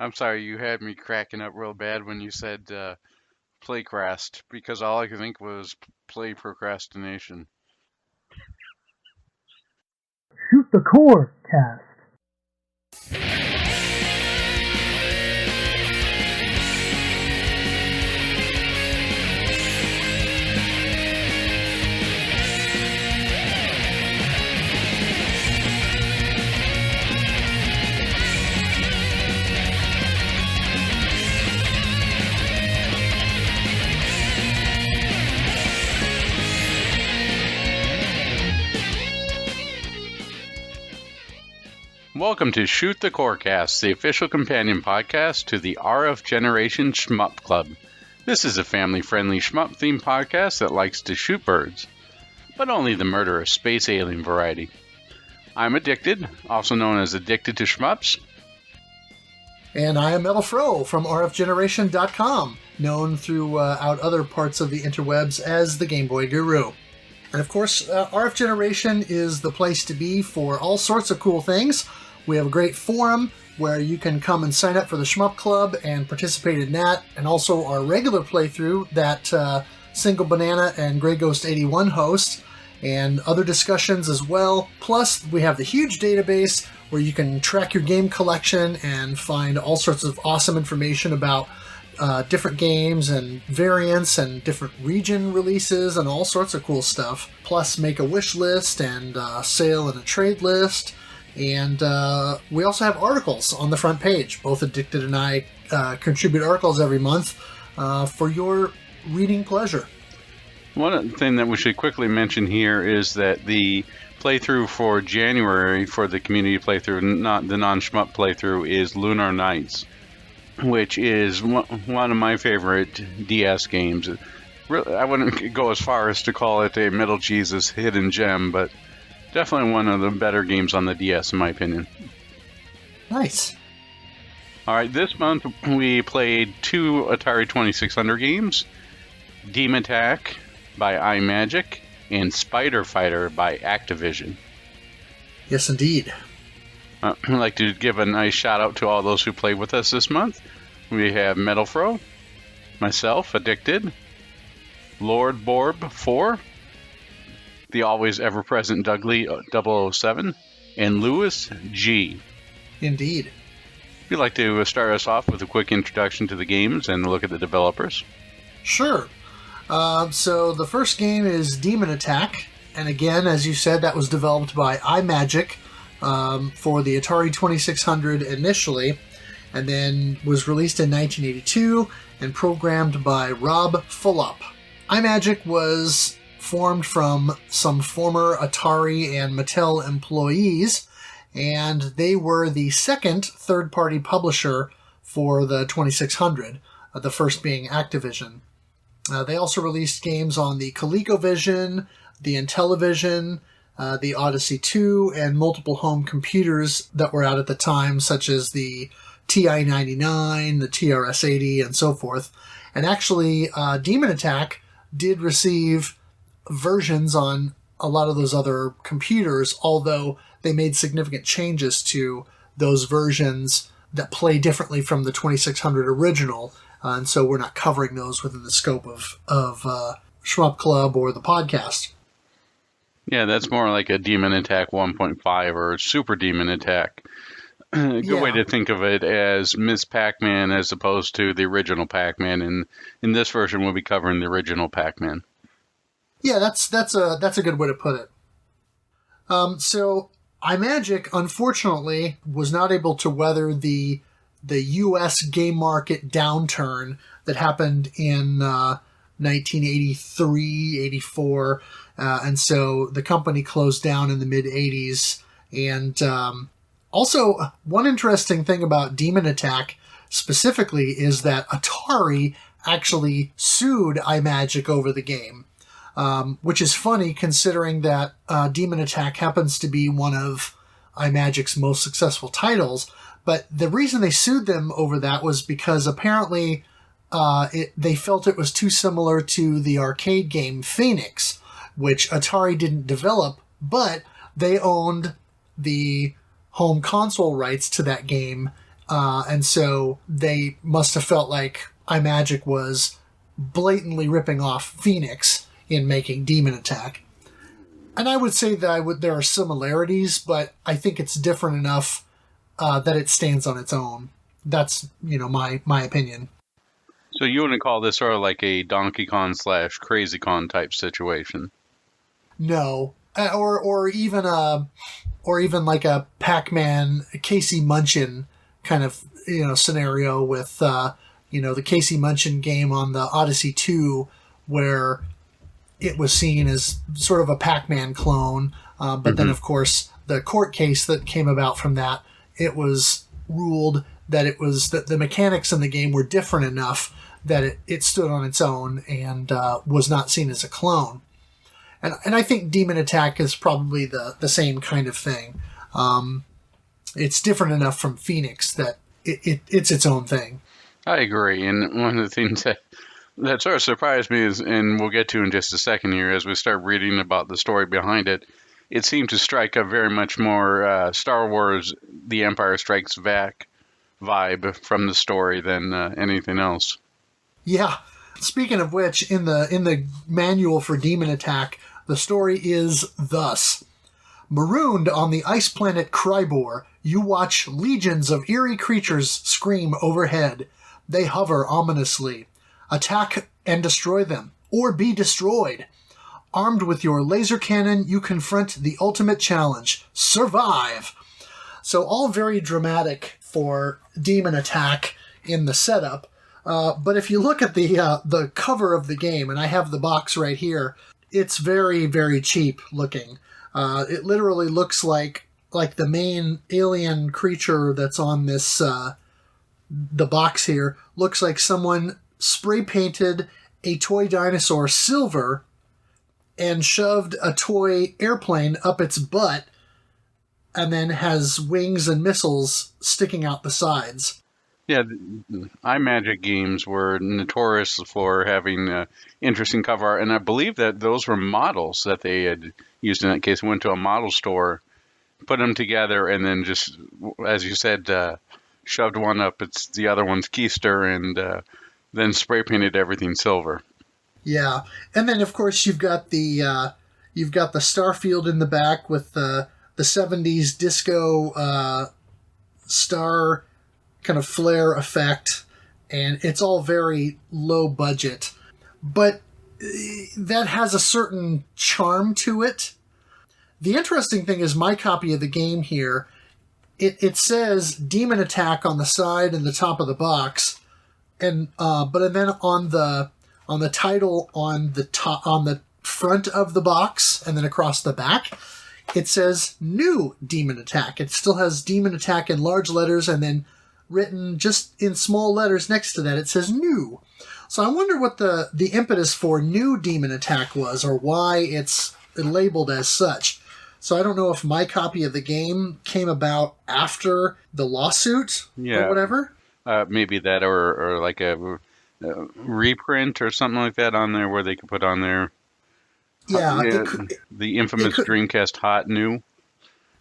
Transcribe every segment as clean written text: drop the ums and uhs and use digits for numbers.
I'm sorry, you had me cracking up real bad when you said playcrast, because all I could think was play procrastination. Shoot the Core Cast. Welcome to Shoot the Corecast, the official companion podcast to the RF Generation Shmup Club. This is a family-friendly shmup-themed podcast that likes to shoot birds, but only the murderous space alien variety. I'm Addicted, also known as Addicted to Shmups. And I am Metal Fro from rfgeneration.com, known throughout other parts of the interwebs as the Game Boy Guru. And of course, RF Generation is the place to be for all sorts of cool things. We have a great forum where you can come and sign up for the Shmup Club and participate in that, and also our regular playthrough that Single Banana and Grey Ghost 81 host, and other discussions as well. Plus, we have the huge database where you can track your game collection and find all sorts of awesome information about different games and variants and different region releases and all sorts of cool stuff. Plus, make a wish list and sale and a trade list. And we also have articles on the front page. Both Addicted and I contribute articles every month for your reading pleasure. One thing that we should quickly mention here is that the playthrough for January for the community playthrough, not the non-shmup playthrough, is Lunar Nights, which is one of my favorite DS games. Really, I wouldn't go as far as to call it a Middle Jesus hidden gem, but definitely one of the better games on the DS, in my opinion. Nice. All right, this month we played two Atari 2600 games, Demon Attack by Imagic and Spider Fighter by Activision. Yes, indeed. I'd like to give a nice shout out to all those who played with us this month. We have Metal Fro, myself, Addicted, Lord Borb 4, the always ever-present Dougley 007, and Lewis G. Indeed. We'd like to start us off with a quick introduction to the games and a look at the developers. Sure. So the first game is Demon Attack, and again, as you said, that was developed by Imagic for the Atari 2600 initially, and then was released in 1982 and programmed by Rob Fulop. Imagic was formed from some former Atari and Mattel employees, and they were the second third-party publisher for the 2600, the first being Activision. They also released games on the ColecoVision, the Intellivision, the Odyssey 2, and multiple home computers that were out at the time, such as the TI-99, the TRS-80, and so forth. And actually, Demon Attack did receive versions on a lot of those other computers, although they made significant changes to those versions that play differently from the 2600 original, and so we're not covering those within the scope of Shmup Club or the podcast. Yeah, that's more like a Demon Attack 1.5 or Super Demon Attack. A good way to think of it as Ms. Pac-Man as opposed to the original Pac-Man, and in this version we'll be covering the original Pac-Man. Yeah, that's a good way to put it. So Imagic, unfortunately, was not able to weather the U.S. game market downturn that happened in 1983, 84, and so the company closed down in the mid-'80s. And also, one interesting thing about Demon Attack specifically is that Atari actually sued Imagic over the game. Which is funny considering that Demon Attack happens to be one of Imagic's most successful titles. But the reason they sued them over that was because apparently they felt it was too similar to the arcade game Phoenix, which Atari didn't develop, but they owned the home console rights to that game And so they must have felt like Imagic was blatantly ripping off Phoenix in making Demon Attack. And I would say that there are similarities, but I think it's different enough that it stands on its own. That's, my opinion. So you wouldn't call this sort of like a Donkey Kong / Crazy Kong type situation? No, or even like a Pac-Man, Casey Munchin kind of scenario with the Casey Munchin game on the Odyssey 2, where it was seen as sort of a Pac-Man clone, but then of course the court case that came about from that, it was ruled that the mechanics in the game were different enough that it stood on its own and was not seen as a clone. And I think Demon Attack is probably the same kind of thing. It's different enough from Phoenix that it's its own thing. I agree. And one of the things that sort of surprised me is, and we'll get to in just a second here, as we start reading about the story behind it, it seemed to strike a very much more Star Wars The Empire Strikes Back vibe from the story than anything else. Yeah. Speaking of which, in the manual for Demon Attack, the story is thus. Marooned on the ice planet Krybor, you watch legions of eerie creatures scream overhead. They hover ominously. Attack and destroy them, or be destroyed. Armed with your laser cannon, you confront the ultimate challenge. Survive! So all very dramatic for Demon Attack in the setup. But if you look at the cover of the game, and I have the box right here, it's very, very cheap looking. It literally looks like the main alien creature that's on this the box here looks like someone spray painted a toy dinosaur silver and shoved a toy airplane up its butt, and then has wings and missiles sticking out the sides. Yeah, Imagic games were notorious for having interesting cover art, and I believe that those were models that they had used in that case. Went to a model store, put them together, and then just, as you said, shoved one up the other one's keister, and then spray painted everything silver. Yeah, and then of course you've got the Starfield in the back with the 70s disco star kind of flare effect, and it's all very low budget, but that has a certain charm to it. The interesting thing is my copy of the game here, it says Demon Attack on the side and the top of the box, and but then on the title on the front of the box and then across the back, it says New Demon Attack. It still has Demon Attack in large letters, and then written just in small letters next to that, it says New. So I wonder what the impetus for New Demon Attack was, or why it's labeled as such. So I don't know if my copy of the game came about after the lawsuit or whatever. Maybe that, or like a reprint or something like that on there, where they could put on there. Yeah, the infamous Dreamcast Hot New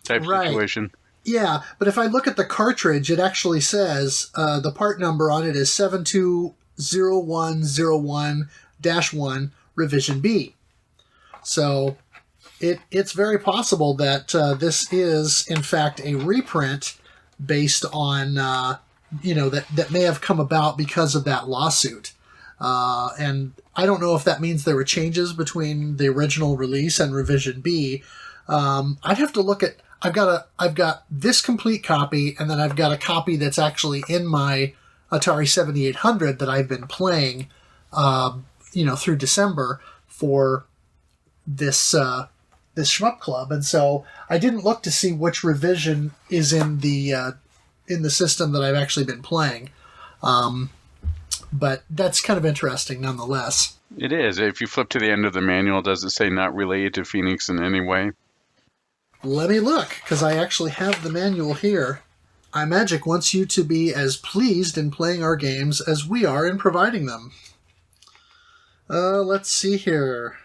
type situation. Yeah, but if I look at the cartridge, it actually says the part number on it is 720101-1 Revision B. So it's very possible that this is, in fact, a reprint based on, that may have come about because of that lawsuit. And I don't know if that means there were changes between the original release and Revision B. I'd have to look at... I've got this complete copy, and then I've got a copy that's actually in my Atari 7800 that I've been playing, through December for this Shmup Club, and so I didn't look to see which revision is in the system that I've actually been playing, but that's kind of interesting nonetheless. It is. If you flip to the end of the manual, does it say not related to Phoenix in any way? Let me look, because I actually have the manual here. Imagic wants you to be as pleased in playing our games as we are in providing them. Let's see here.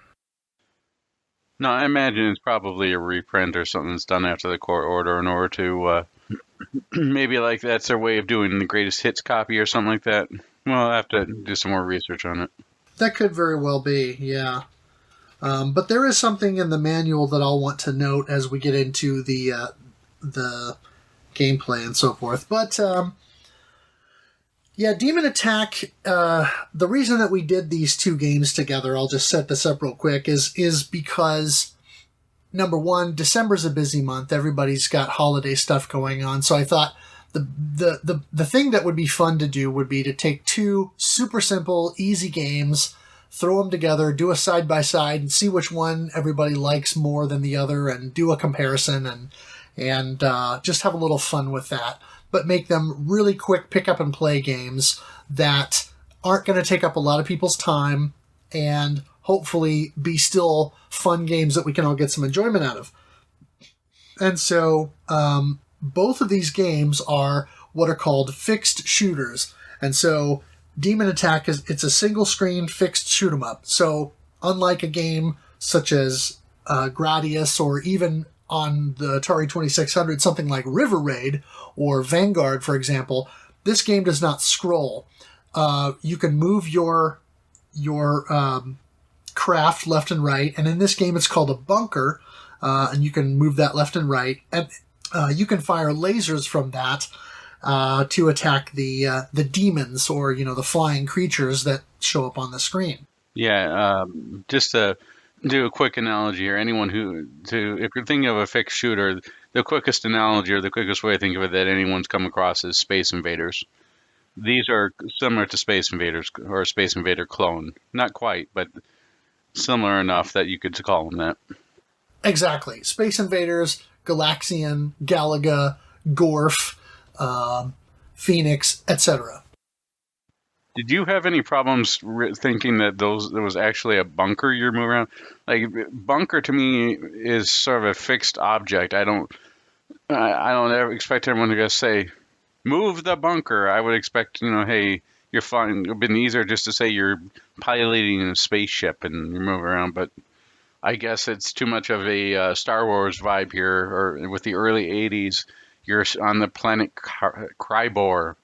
No, I imagine it's probably a reprint or something that's done after the court order in order to Maybe like that's their way of doing the greatest hits copy or something like that. Well, I'll have to do some more research on it. That could very well be, yeah. But there is something in the manual that I'll want to note as we get into the gameplay and so forth. But yeah, Demon Attack. The reason that we did these two games together, I'll just set this up real quick, is because number one, December's a busy month. Everybody's got holiday stuff going on, so I thought the thing that would be fun to do would be to take two super simple, easy games, throw them together, do a side-by-side, and see which one everybody likes more than the other, and do a comparison, and just have a little fun with that. But make them really quick pick-up-and-play games that aren't going to take up a lot of people's time, and hopefully be still fun games that we can all get some enjoyment out of. And so both of these games are what are called fixed shooters. And so Demon Attack it's a single screen fixed shoot 'em up. So unlike a game such as Gradius, or even on the Atari 2600 something like River Raid or Vanguard, for example, this game does not scroll. You can move your craft left and right, and in this game it's called a bunker, and you can move that left and right, and you can fire lasers from that to attack the demons, or the flying creatures that show up on the screen. Yeah, just to do a quick analogy here, if you're thinking of a fixed shooter, the quickest analogy or the quickest way to think of it that anyone's come across is Space Invaders. These are similar to Space Invaders, or a Space Invader clone. Not quite, but similar enough that you could call them that. Exactly. Space Invaders, Galaxian, Galaga, Gorf, Phoenix, etc. Did you have any problems thinking that there was actually a bunker you're moving around? Like, bunker to me is sort of a fixed object. I don't ever expect everyone to just say, move the bunker. I would expect, hey, you're fine. It would have been easier just to say you're piloting a spaceship and you're moving around, but I guess it's too much of a Star Wars vibe here, or with the early 80s, you're on the planet Krybor,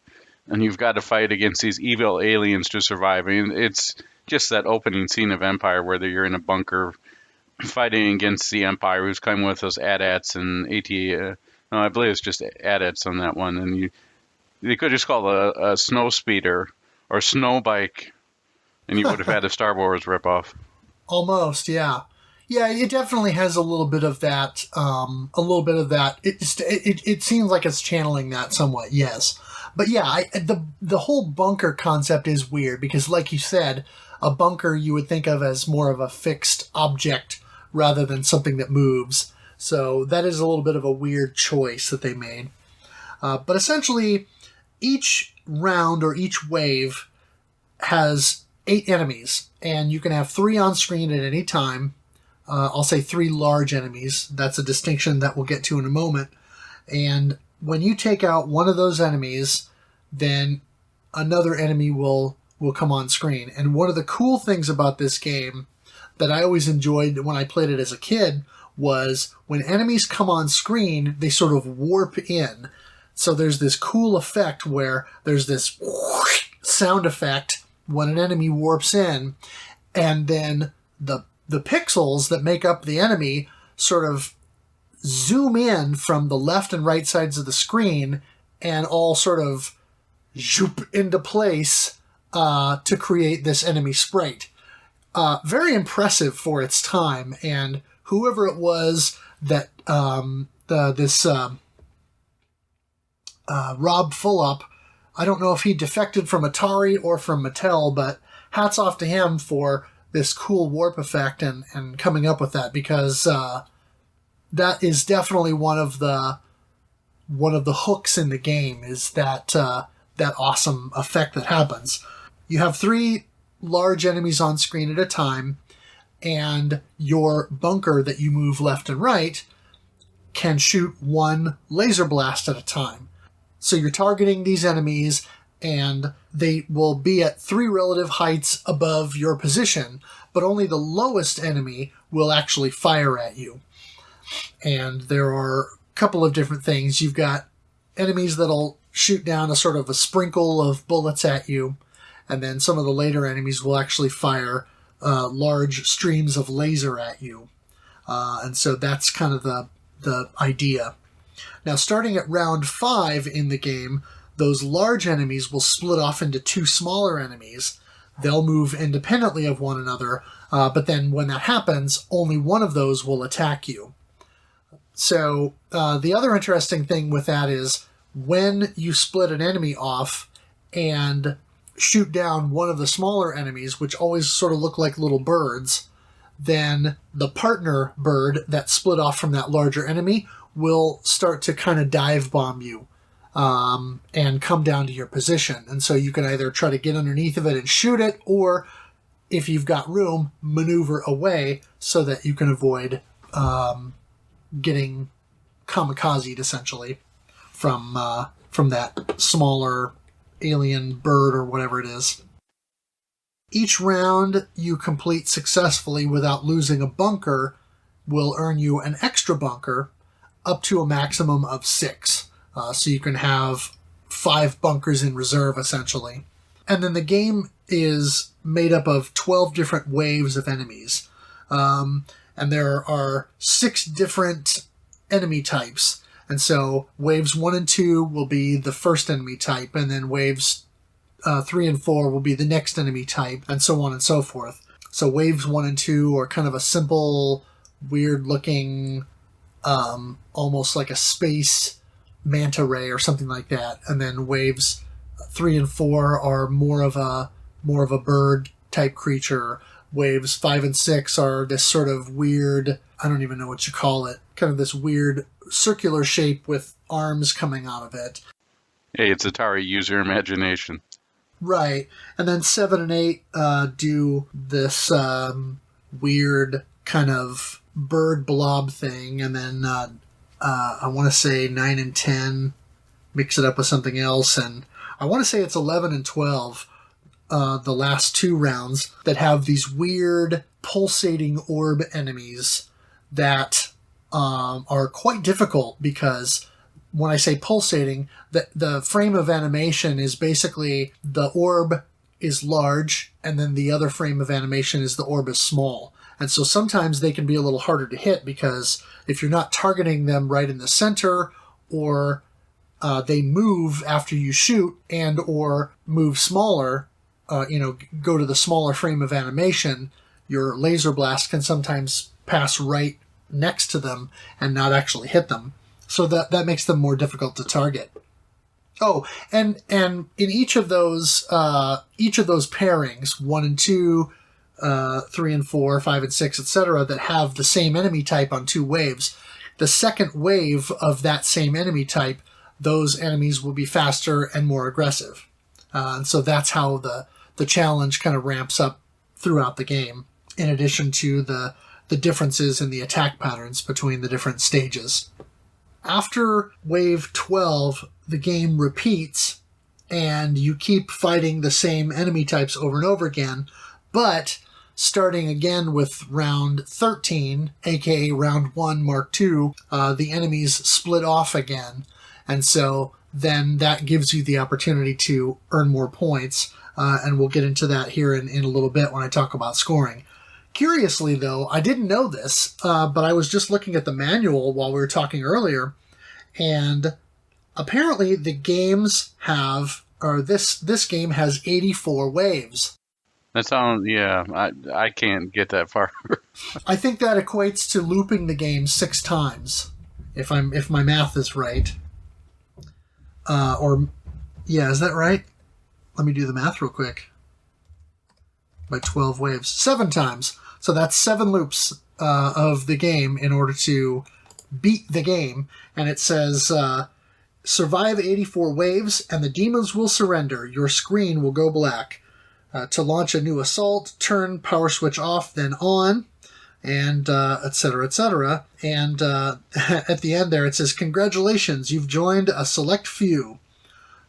and you've got to fight against these evil aliens to survive. I mean, it's just that opening scene of Empire where you're in a bunker fighting against the Empire, who's coming with those AT-ATs and AT. No, I believe it's just AT-ATs on that one, and they could just call it a snow speeder or snow bike, and you would have had a Star Wars ripoff. Almost, yeah. Yeah, it definitely has a little bit of that. It seems like it's channeling that somewhat, yes. But yeah, the whole bunker concept is weird because, like you said, a bunker you would think of as more of a fixed object rather than something that moves. So that is a little bit of a weird choice that they made. But essentially, each round or each wave has 8 enemies, and you can have 3 on screen at any time. I'll say 3 large enemies. That's a distinction that we'll get to in a moment. And when you take out one of those enemies, then another enemy will come on screen. And one of the cool things about this game that I always enjoyed when I played it as a kid was when enemies come on screen, they sort of warp in. So there's this cool effect where there's this sound effect when an enemy warps in, and then the pixels that make up the enemy sort of zoom in from the left and right sides of the screen and all sort of zoop into place to create this enemy sprite. Very impressive for its time, and whoever it was that Rob Fulop, I don't know if he defected from Atari or from Mattel, but hats off to him for this cool warp effect and coming up with that, because that is definitely one of the hooks in the game, is that awesome effect that happens. You have 3 large enemies on screen at a time, and your bunker that you move left and right can shoot 1 laser blast at a time. So you're targeting these enemies, and they will be at 3 relative heights above your position, but only the lowest enemy will actually fire at you. And there are a couple of different things. You've got enemies that'll shoot down a sort of a sprinkle of bullets at you, and then some of the later enemies will actually fire large streams of laser at you. And so that's kind of the idea. Now, starting at round 5 in the game, those large enemies will split off into 2 smaller enemies. They'll move independently of one another, but then when that happens, only one of those will attack you. So the other interesting thing with that is when you split an enemy off and shoot down one of the smaller enemies, which always sort of look like little birds, then the partner bird that split off from that larger enemy will start to kind of dive bomb you and come down to your position. And so you can either try to get underneath of it and shoot it, or if you've got room, maneuver away so that you can avoid getting kamikazed, essentially, from that smaller alien bird or whatever it is. Each round you complete successfully without losing a bunker will earn you an extra bunker up to a maximum of 6. So you can have 5 bunkers in reserve, essentially. And then the game is made up of 12 different waves of enemies. And there are 6 different enemy types. And so waves 1 and 2 will be the first enemy type, and then waves 3 and 4 will be the next enemy type, and so on and so forth. So waves 1 and 2 are kind of a simple, weird-looking, almost like a space manta ray or something like that. And then waves 3 and 4 are more of a bird-type creature. Waves 5 and 6 are this sort of weird, I don't even know what you call it, kind of this weird circular shape with arms coming out of it. Hey, it's Atari, use your imagination. Right. And then 7 and 8 do this weird kind of bird blob thing. And then I want to say 9 and 10 mix it up with something else. And I want to say it's 11 and 12, the last 2 rounds, that have these weird pulsating orb enemies that are quite difficult, because when I say pulsating, the frame of animation is basically the orb is large, and then the other frame of animation is the orb is small. And so sometimes they can be a little harder to hit, because if you're not targeting them right in the center, or they move after you shoot and or move smaller, go to the smaller frame of animation, your laser blast can sometimes pass right next to them and not actually hit them. So that makes them more difficult to target. Oh, and in each of those pairings, 1 and 2, 3 and 4, 5 and 6, etc., that have the same enemy type on 2 waves, the second wave of that same enemy type, those enemies will be faster and more aggressive. And so that's how the challenge kind of ramps up throughout the game, in addition to the differences in the attack patterns between the different stages. After wave 12, the game repeats, and you keep fighting the same enemy types over and over again, but starting again with round 13, aka round 1, Mark 2, the enemies split off again, and so then that gives you the opportunity to earn more points, and we'll get into that here in a little bit when I talk about scoring. Curiously, though, I didn't know this, but I was just looking at the manual while we were talking earlier, and apparently the games have, or this game has 84 waves. That sounds, yeah, I can't get that far. I think that equates to looping the game 6 times, if my math is right. Is that right? Let me do the math real quick. By 12 waves. 7 times. So that's 7 loops of the game in order to beat the game. And it says, survive 84 waves and the demons will surrender. Your screen will go black. To launch a new assault, turn power switch off, then on, and etc., etc. And at the end there it says, congratulations, you've joined a select few.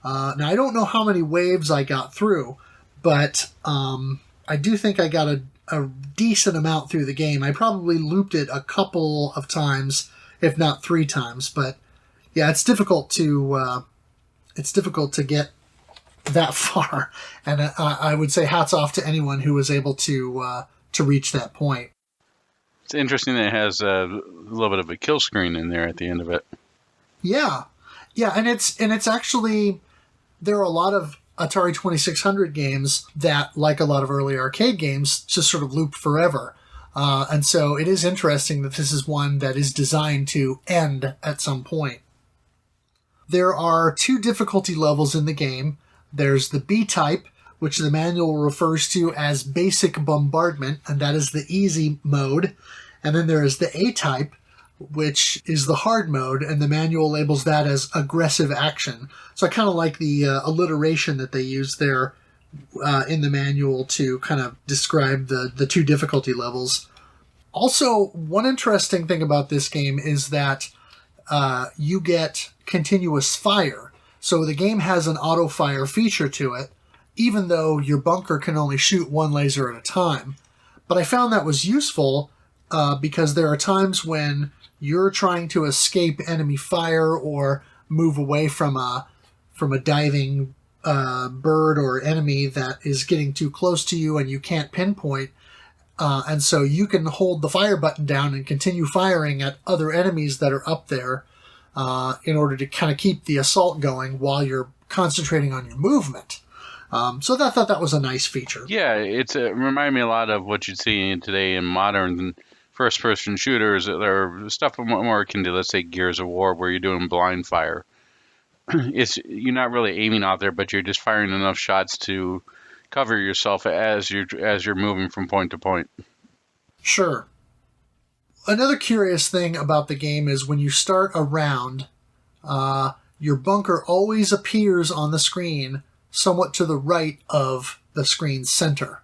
Now, I don't know how many waves I got through, but I do think I got a decent amount through the game. I probably looped it a couple of times, if not 3 times, but Yeah, it's difficult to get that far, and I would say hats off to anyone who was able to reach that point. It's interesting that it has a little bit of a kill screen in there at the end of it. Yeah, and it's actually, there are a lot of Atari 2600 games that, like a lot of early arcade games, just sort of loop forever. And so it is interesting that this is one that is designed to end at some point. There are 2 difficulty levels in the game. There's the B-type, which the manual refers to as basic bombardment, and that is the easy mode. And then there is the A-type, which is the hard mode, and the manual labels that as aggressive action. So I kind of like the alliteration that they use there in the manual to kind of describe the 2 difficulty levels. Also, one interesting thing about this game is that you get continuous fire. So the game has an auto-fire feature to it, even though your bunker can only shoot 1 laser at a time. But I found that was useful because there are times when you're trying to escape enemy fire or move away from a diving bird or enemy that is getting too close to you and you can't pinpoint. And so you can hold the fire button down and continue firing at other enemies that are up there in order to kind of keep the assault going while you're concentrating on your movement. So I thought that was a nice feature. Yeah, it reminded me a lot of what you'd see today in modern first-person shooters. Or stuff more akin to, let's say, Gears of War, where you're doing blind fire. You're not really aiming out there, but you're just firing enough shots to cover yourself as you're moving from point to point. Sure. Another curious thing about the game is when you start a round, your bunker always appears on the screen somewhat to the right of the screen's center.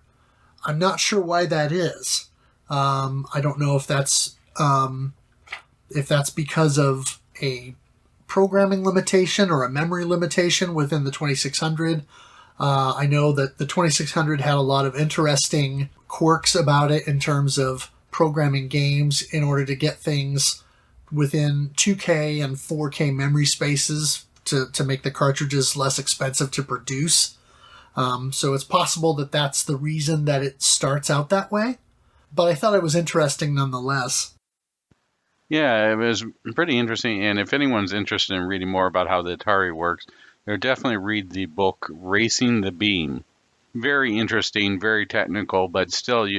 I'm not sure why that is. I don't know if that's because of a programming limitation or a memory limitation within the 2600. I know that the 2600 had a lot of interesting quirks about it in terms of programming games in order to get things within 2K and 4K memory spaces to make the cartridges less expensive to produce. So it's possible that that's the reason that it starts out that way. But I thought it was interesting nonetheless. Yeah, it was pretty interesting. And if anyone's interested in reading more about how the Atari works, they'll definitely read the book Racing the Beam. Very interesting, very technical, but still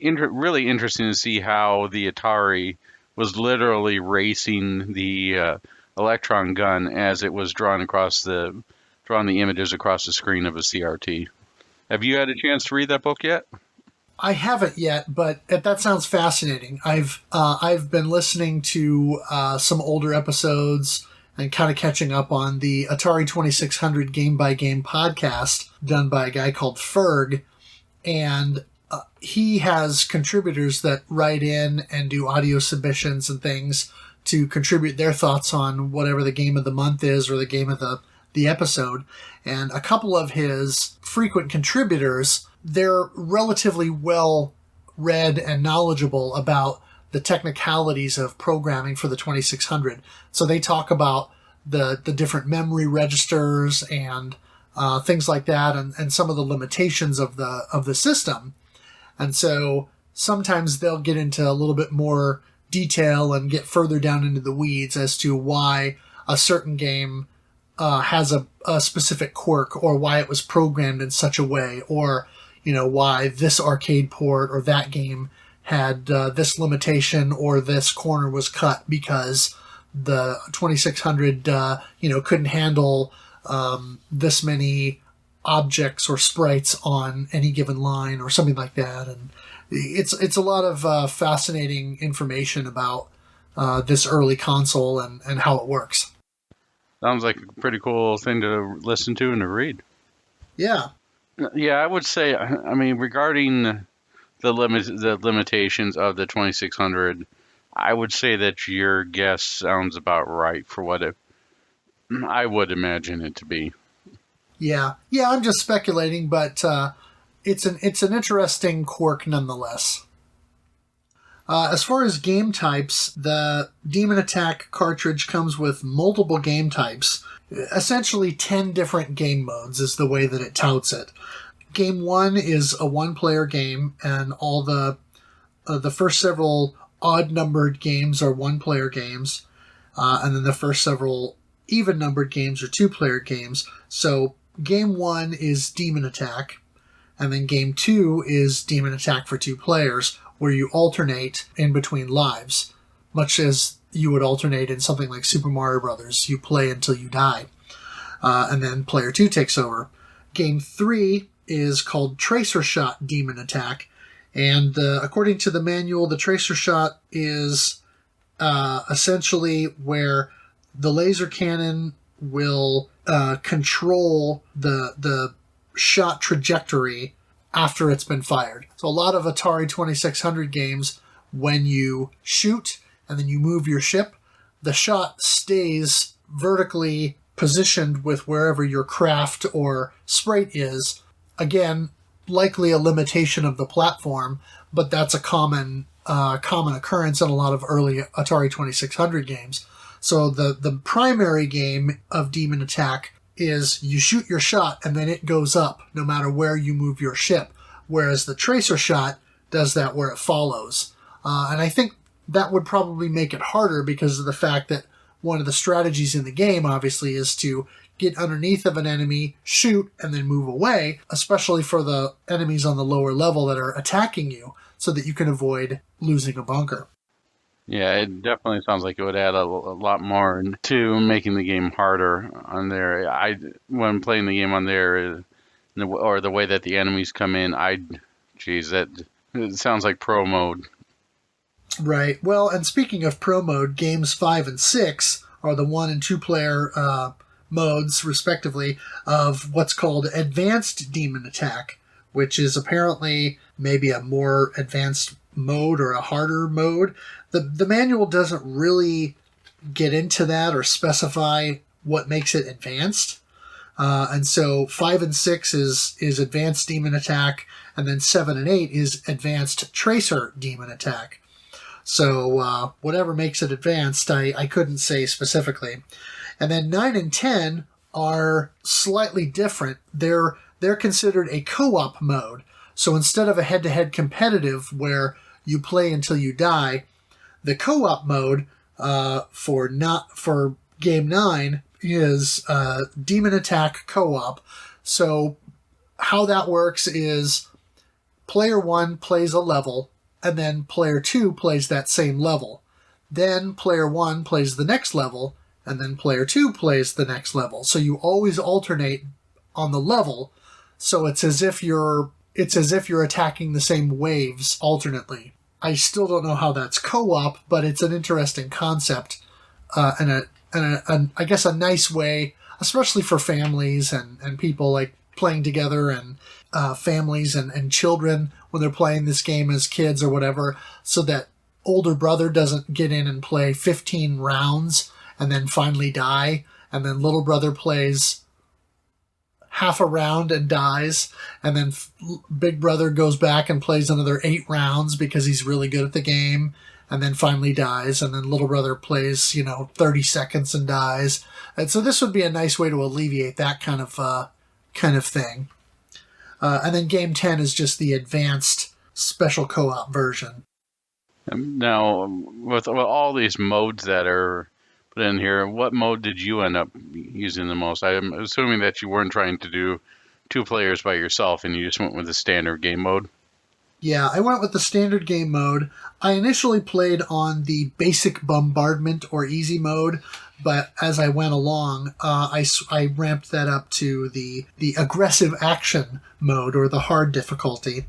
really interesting to see how the Atari was literally racing the electron gun as it was drawing the images across the screen of a CRT. Have you had a chance to read that book yet? I haven't yet, but that sounds fascinating. I've been listening to some older episodes and kind of catching up on the Atari 2600 Game by Game podcast done by a guy called Ferg, and he has contributors that write in and do audio submissions and things to contribute their thoughts on whatever the game of the month is or the game of the episode. And a couple of his frequent contributors, they're relatively well read and knowledgeable about the technicalities of programming for the 2600. So they talk about the different memory registers and things like that, and some of the limitations of the system. And so sometimes they'll get into a little bit more detail and get further down into the weeds as to why a certain game has a specific quirk, or why it was programmed in such a way, or why this arcade port or that game had this limitation, or this corner was cut because the 2600 couldn't handle this many objects or sprites on any given line or something like that. And it's a lot of fascinating information about this early console and how it works. Sounds like a pretty cool thing to listen to and to read. Yeah. Yeah, I would say, I mean, regarding the limitations of the 2600, I would say that your guess sounds about right for what I would imagine it to be. Yeah, I'm just speculating, but it's an interesting quirk nonetheless. As far as game types, the Demon Attack cartridge comes with multiple game types. Essentially 10 different game modes is the way that it touts it. Game 1 is a one-player game, and all the first several odd-numbered games are one-player games, and then the first several even-numbered games are two-player games. So Game 1 is Demon Attack, and then Game 2 is Demon Attack for 2 players, where you alternate in between lives, much as you would alternate in something like Super Mario Brothers. You play until you die, and then player 2 takes over. Game 3 is called Tracer Shot Demon Attack, and according to the manual, the Tracer Shot is essentially where the laser cannon will control the shot trajectory after it's been fired. So a lot of Atari 2600 games, when you shoot and then you move your ship, the shot stays vertically positioned with wherever your craft or sprite is. Again, likely a limitation of the platform, but that's a common occurrence in a lot of early Atari 2600 games. So the primary game of Demon Attack is you shoot your shot and then it goes up no matter where you move your ship, whereas the Tracer Shot does that where it follows. And I think that would probably make it harder because of the fact that one of the strategies in the game, obviously, is to get underneath of an enemy, shoot, and then move away, especially for the enemies on the lower level that are attacking you, so that you can avoid losing a bunker. Yeah, it definitely sounds like it would add a lot more to making the game harder on there. When playing the game on there, or the way that the enemies come in, it sounds like pro mode. Right. Well, and speaking of pro mode, games 5 and 6 are the 1 and 2 player modes, respectively, of what's called Advanced Demon Attack, which is apparently maybe a more advanced mode or a harder mode. The manual doesn't really get into that or specify what makes it advanced. And so 5 and 6 is Advanced Demon Attack, and then 7 and 8 is Advanced Tracer Demon Attack. So whatever makes it advanced, I couldn't say specifically. And then 9 and 10 are slightly different. They're considered a co-op mode. So instead of a head-to-head competitive where you play until you die, the co-op mode for Game 9 is Demon Attack Co-op. So how that works is player 1 plays a level, and then player 2 plays that same level. Then player 1 plays the next level, and then player 2 plays the next level. So you always alternate on the level, so it's as if you're attacking the same waves alternately. I still don't know how that's co-op, but it's an interesting concept, and I guess a nice way, especially for families and people like playing together, and families and children when they're playing this game as kids or whatever, so that older brother doesn't get in and play 15 rounds and then finally die, and then little brother plays half a round and dies, and then big brother goes back and plays another 8 rounds because he's really good at the game, and then finally dies, and then little brother plays 30 seconds and dies. And so this would be a nice way to alleviate that kind of thing. And then Game 10 is just the advanced special co-op version. Now, with all these modes that are put in here, what mode did you end up using the most? I'm assuming that you weren't trying to do 2 players by yourself and you just went with the standard game mode. Yeah, I went with the standard game mode. I initially played on the basic bombardment or easy mode, but as I went along, I ramped that up to the aggressive action mode, or the hard difficulty,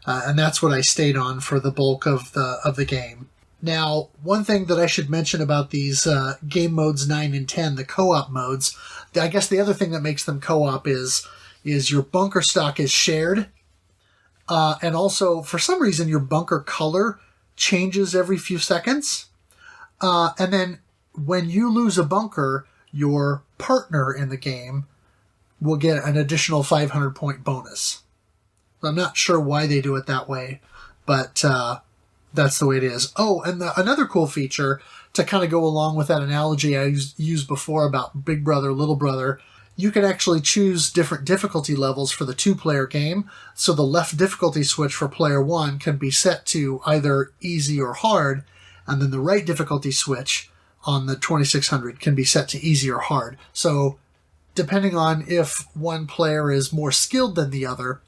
and that's what I stayed on for the bulk of the game. Now, one thing that I should mention about these game modes 9 and 10, the co-op modes, I guess the other thing that makes them co-op is your bunker stock is shared, and also, for some reason, your bunker color changes every few seconds, and then when you lose a bunker, your partner in the game will get an additional 500-point bonus. I'm not sure why they do it that way, but That's the way it is. Oh, and another cool feature to kind of go along with that analogy I used before about Big Brother, Little Brother, you can actually choose different difficulty levels for the two-player game. So the left difficulty switch for player one can be set to either easy or hard, and then the right difficulty switch on the 2600 can be set to easy or hard. So depending on if one player is more skilled than the other,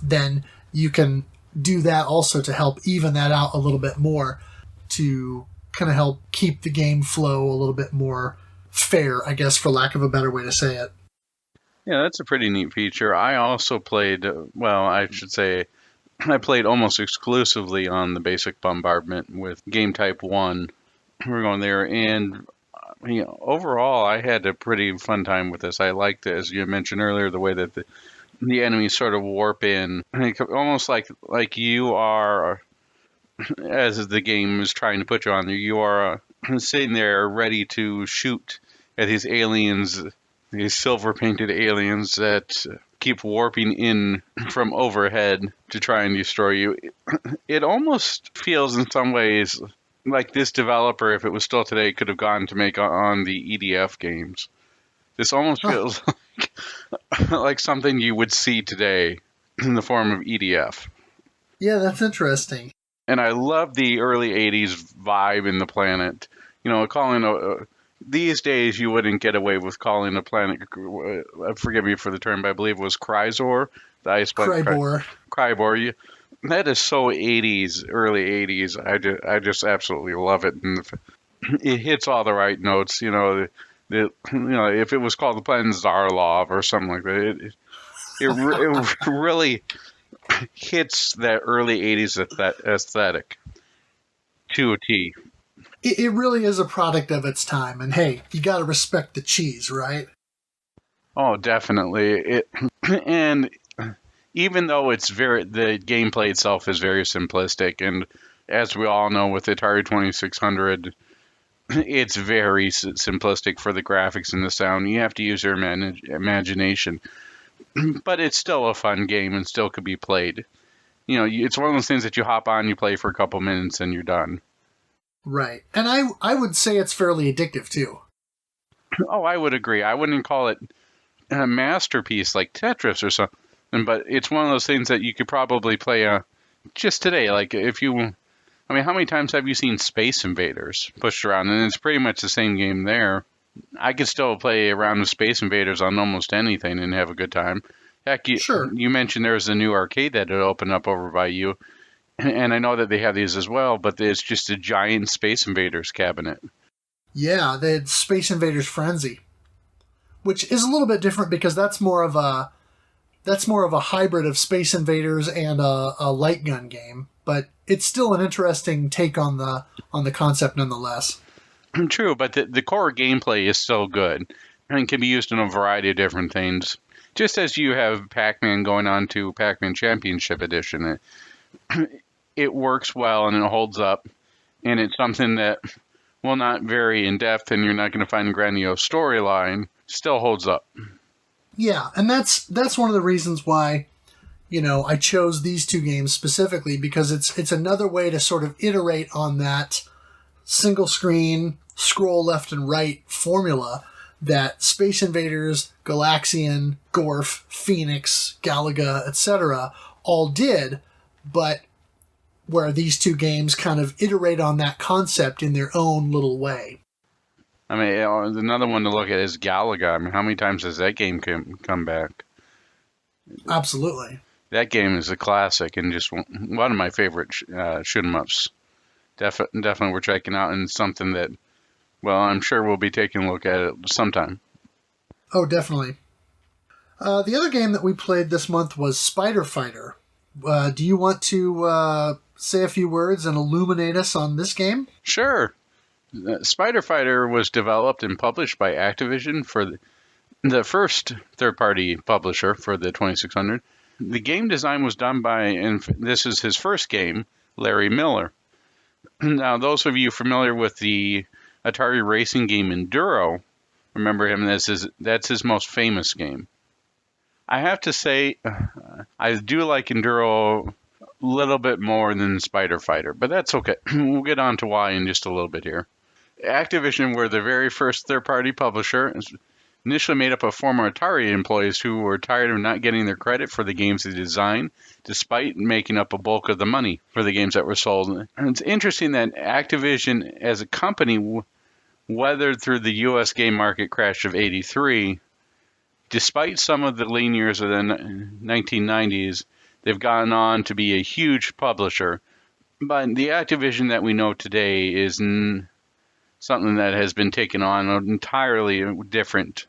then you can do that also to help even that out a little bit more, to kind of help keep the game flow a little bit more fair, I guess, for lack of a better way to say it. Yeah, that's a pretty neat feature. I also played, well, I should say, I played almost exclusively on the basic bombardment with game type 1. We're going there, and overall, I had a pretty fun time with this. I liked, as you mentioned earlier, the way that the enemies sort of warp in, almost like you are, as the game is trying to put you on there, you are sitting there ready to shoot at these aliens, these silver-painted aliens that keep warping in from overhead to try and destroy you. It almost feels in some ways like this developer, if it was still today, could have gone to make on the EDF games. This almost feels like something you would see today in the form of EDF. Yeah, that's interesting. And I love the early 80s vibe in the planet. These days you wouldn't get away with calling a planet, forgive me for the term, but I believe it was Kryzor, the ice planet. Krybor. That is so 80s, early 80s. I just absolutely love it. And it hits all the right notes, if it was called the planet Zarlov or something like that, it really hits that early 80s aesthetic to a T. It really is a product of its time, and hey, you got to respect the cheese, right? Oh, definitely. And even though the gameplay itself is very simplistic, and as we all know with Atari 2600, it's very simplistic for the graphics and the sound. You have to use your imagination. But it's still a fun game and still could be played. It's one of those things that you hop on, you play for a couple minutes, and you're done. Right. And I would say it's fairly addictive, too. Oh, I would agree. I wouldn't call it a masterpiece like Tetris or something, but it's one of those things that you could probably play just today. Like, how many times have you seen Space Invaders pushed around? And it's pretty much the same game there. I could still play around with Space Invaders on almost anything and have a good time. Heck, you mentioned there's a new arcade that had opened up over by you. And I know that they have these as well, but it's just a giant Space Invaders cabinet. Yeah, they had Space Invaders Frenzy, which is a little bit different because that's more of a hybrid of Space Invaders and a light gun game. But it's still an interesting take on the concept nonetheless. True, but the core gameplay is still good and can be used in a variety of different things. Just as you have Pac-Man going on to Pac-Man Championship Edition, it works well and it holds up, and it's something that, well, not very in-depth and you're not going to find a grandiose storyline, still holds up. Yeah, and that's one of the reasons why, I chose these two games specifically, because it's another way to sort of iterate on that single screen, scroll left and right formula that Space Invaders, Galaxian, Gorf, Phoenix, Galaga, etc. all did, but where these two games kind of iterate on that concept in their own little way. I mean, another one to look at is Galaga. I mean, how many times has that game come back? Absolutely. That game is a classic and just one of my favorite shmups. Definitely we're checking out, and something that, well, I'm sure we'll be taking a look at it sometime. Oh, definitely. The other game that we played this month was Spider Fighter. Do you want to say a few words and illuminate us on this game? Sure. Spider Fighter was developed and published by Activision for the first third-party publisher for the 2600. The game design was done by, and this is his first game, Larry Miller. Now, those of you familiar with the Atari racing game Enduro, remember him, that's his most famous game. I have to say, I do like Enduro little bit more than Spider Fighter, but that's okay. We'll get on to why in just a little bit here. Activision were the very first third-party publisher, initially made up of former Atari employees who were tired of not getting their credit for the games they designed, despite making up a bulk of the money for the games that were sold. And it's interesting that Activision, as a company, weathered through the U.S. game market crash of '83. Despite some of the lean years of the 1990s, they've gone on to be a huge publisher. But the Activision that we know today is something that has been taken on an entirely different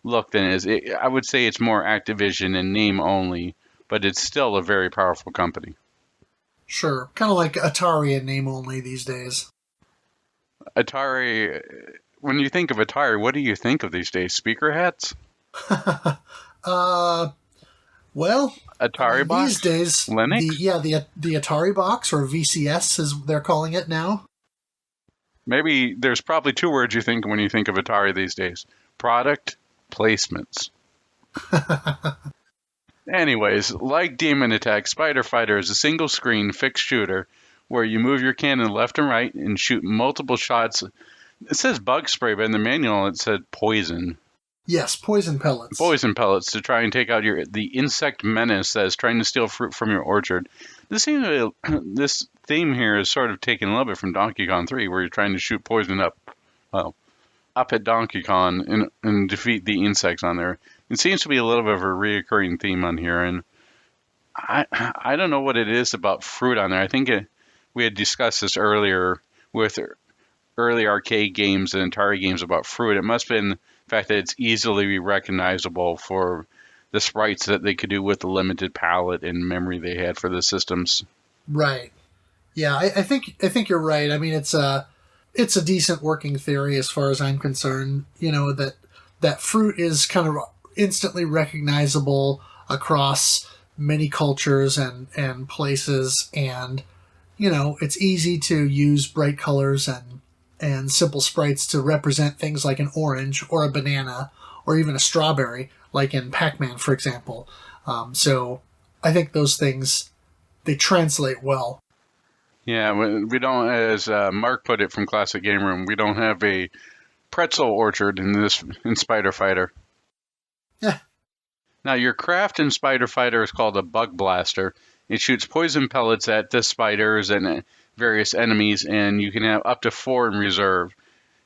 look than it is. I would say it's more Activision in name only, but it's still a very powerful company. Sure. Kind of like Atari in name only these days. Atari, when you think of Atari, what do you think of these days? Speaker hats? Well, Atari box? These days, Linux? the Atari box, or VCS as they're calling it now. Maybe there's probably two words you think when you think of Atari these days. Product placements. Anyways, like Demon Attack, Spider Fighter is a single-screen fixed shooter where you move your cannon left and right and shoot multiple shots. It says bug spray, but in the manual it said poison. Yes, poison pellets. Poison pellets to try and take out the insect menace that is trying to steal fruit from your orchard. This theme here is sort of taken a little bit from Donkey Kong 3, where you're trying to shoot poison up at Donkey Kong and defeat the insects on there. It seems to be a little bit of a reoccurring theme on here, and I don't know what it is about fruit on there. I think we had discussed this earlier with early arcade games and Atari games about fruit. It must have been the fact that it's easily recognizable for the sprites that they could do with the limited palette and memory they had for the systems. Right. Yeah, I think you're right. I mean, it's a decent working theory as far as I'm concerned. You know, that fruit is kind of instantly recognizable across many cultures and places, and you know, it's easy to use bright colors and simple sprites to represent things like an orange or a banana or even a strawberry, like in Pac-Man, for example. So I think those things, they translate well. Yeah, we don't, as Mark put it from Classic Game Room, we don't have a pretzel orchard in Spider Fighter. Yeah. Now, your craft in Spider Fighter is called a bug blaster. It shoots poison pellets at the spiders and various enemies, and you can have up to 4 in reserve.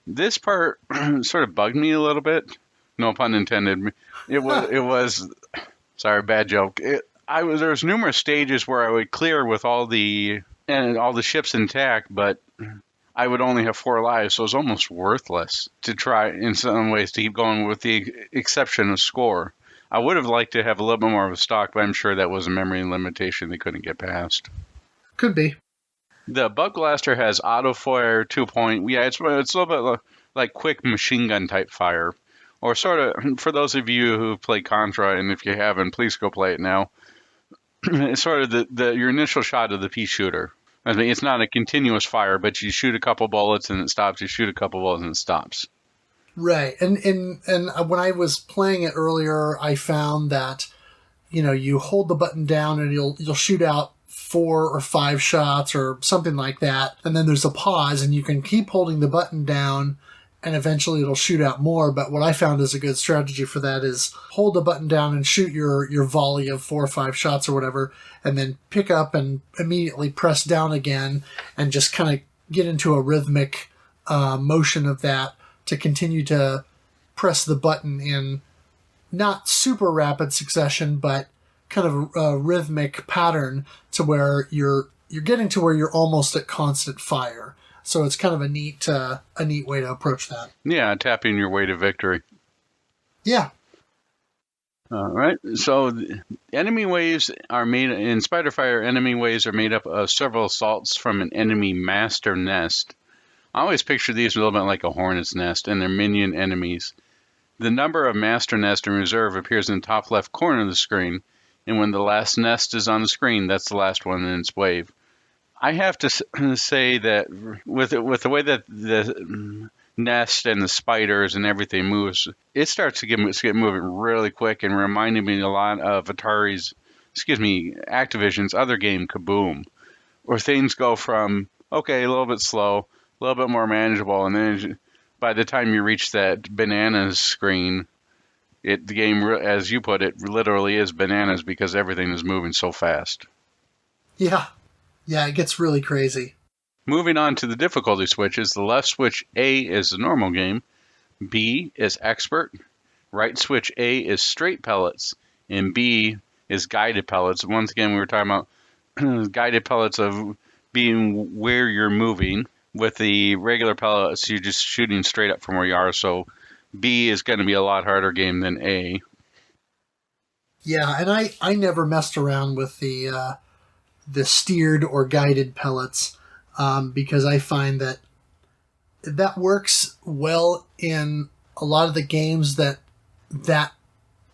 This part sort of bugged me a little bit. No pun intended. It was sorry, bad joke. There was numerous stages where I would clear with all the ships intact, but I would only have 4 lives, so it was almost worthless to try in some ways to keep going, with the exception of score. I would have liked to have a little bit more of a stock, but I'm sure that was a memory limitation they couldn't get past. Could be. The Bug Blaster has auto fire 2-point. Yeah, it's a little bit like quick machine gun type fire. Or sort of, for those of you who play Contra, and if you haven't, please go play it now. It's sort of your initial shot of the pea shooter. I mean, it's not a continuous fire, but you shoot a couple bullets and it stops. You shoot a couple bullets and it stops. Right. And when I was playing it earlier, I found that, you know, you hold the button down and you'll shoot out 4 or 5 shots or something like that. And then there's a pause and you can keep holding the button down and eventually it'll shoot out more. But what I found is a good strategy for that is hold the button down and shoot your volley of 4 or 5 shots or whatever, and then pick up and immediately press down again and just kind of get into a rhythmic motion of that to continue to press the button in not super rapid succession, but kind of a rhythmic pattern to where you're getting to where you're almost at constant fire. So it's kind of a neat way to approach that. Yeah, tapping your way to victory. Yeah. All right. So enemy waves are made in Spider Fighter. Enemy waves are made up of several assaults from an enemy master nest. I always picture these a little bit like a hornet's nest, and they're minion enemies. The number of master nest in reserve appears in the top left corner of the screen, and when the last nest is on the screen, that's the last one in its wave. I have to say that with the way that the nest and the spiders and everything moves, it starts to get moving really quick and reminding me a lot of Atari's Activision's other game, Kaboom, where things go from, okay, a little bit slow, a little bit more manageable, and then by the time you reach that bananas screen, the game, as you put it, literally is bananas because everything is moving so fast. Yeah, it gets really crazy. Moving on to the difficulty switches, the left switch A is the normal game, B is expert, right switch A is straight pellets, and B is guided pellets. Once again, we were talking about guided pellets of being where you're moving. With the regular pellets, you're just shooting straight up from where you are, so B is going to be a lot harder game than A. Yeah, and I never messed around with the steered or guided pellets because I find that works well in a lot of the games that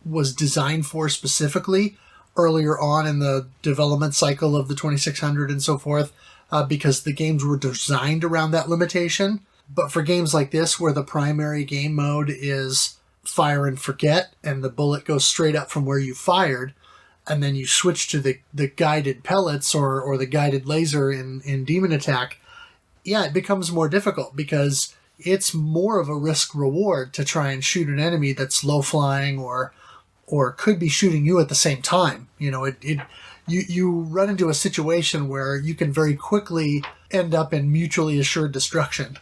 was designed for specifically earlier on in the development cycle of the 2600 and so forth, because the games were designed around that limitation. But for games like this, where the primary game mode is fire and forget, and the bullet goes straight up from where you fired, and then you switch to the guided pellets or the guided laser in Demon Attack, yeah, it becomes more difficult because it's more of a risk reward to try and shoot an enemy that's low flying or could be shooting you at the same time. You know, you run into a situation where you can very quickly end up in mutually assured destruction.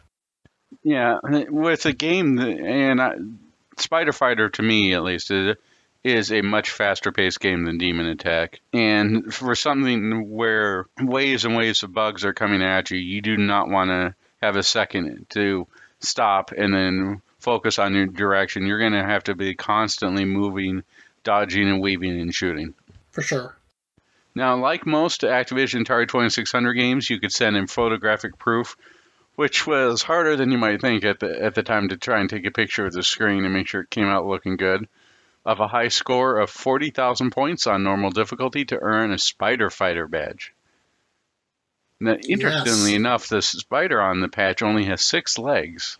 Yeah, with a game, and Spider Fighter, to me at least, is a much faster paced game than Demon Attack. And for something where waves and waves of bugs are coming at you, you do not want to have a second to stop and then focus on your direction. You're going to have to be constantly moving, dodging and weaving and shooting. For sure. Now, like most Activision Atari 2600 games, you could send in photographic proof, which was harder than you might think at the time to try and take a picture of the screen and make sure it came out looking good, of a high score of 40,000 points on normal difficulty to earn a Spider Fighter badge. Now, interestingly enough, the spider on the patch only has 6 legs.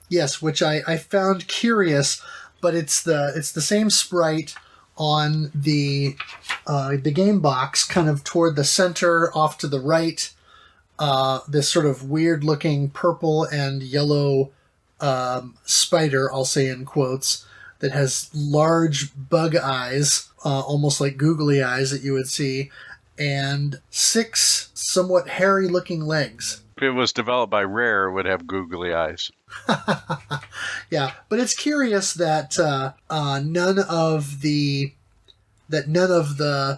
Yes, which I found curious, but it's the same sprite on the game box, kind of toward the center, off to the right. This sort of weird-looking purple and yellow spider, I'll say in quotes, that has large bug eyes, almost like googly eyes that you would see, and 6 somewhat hairy-looking legs. If it was developed by Rare, it would have googly eyes. Yeah, but it's curious that none of the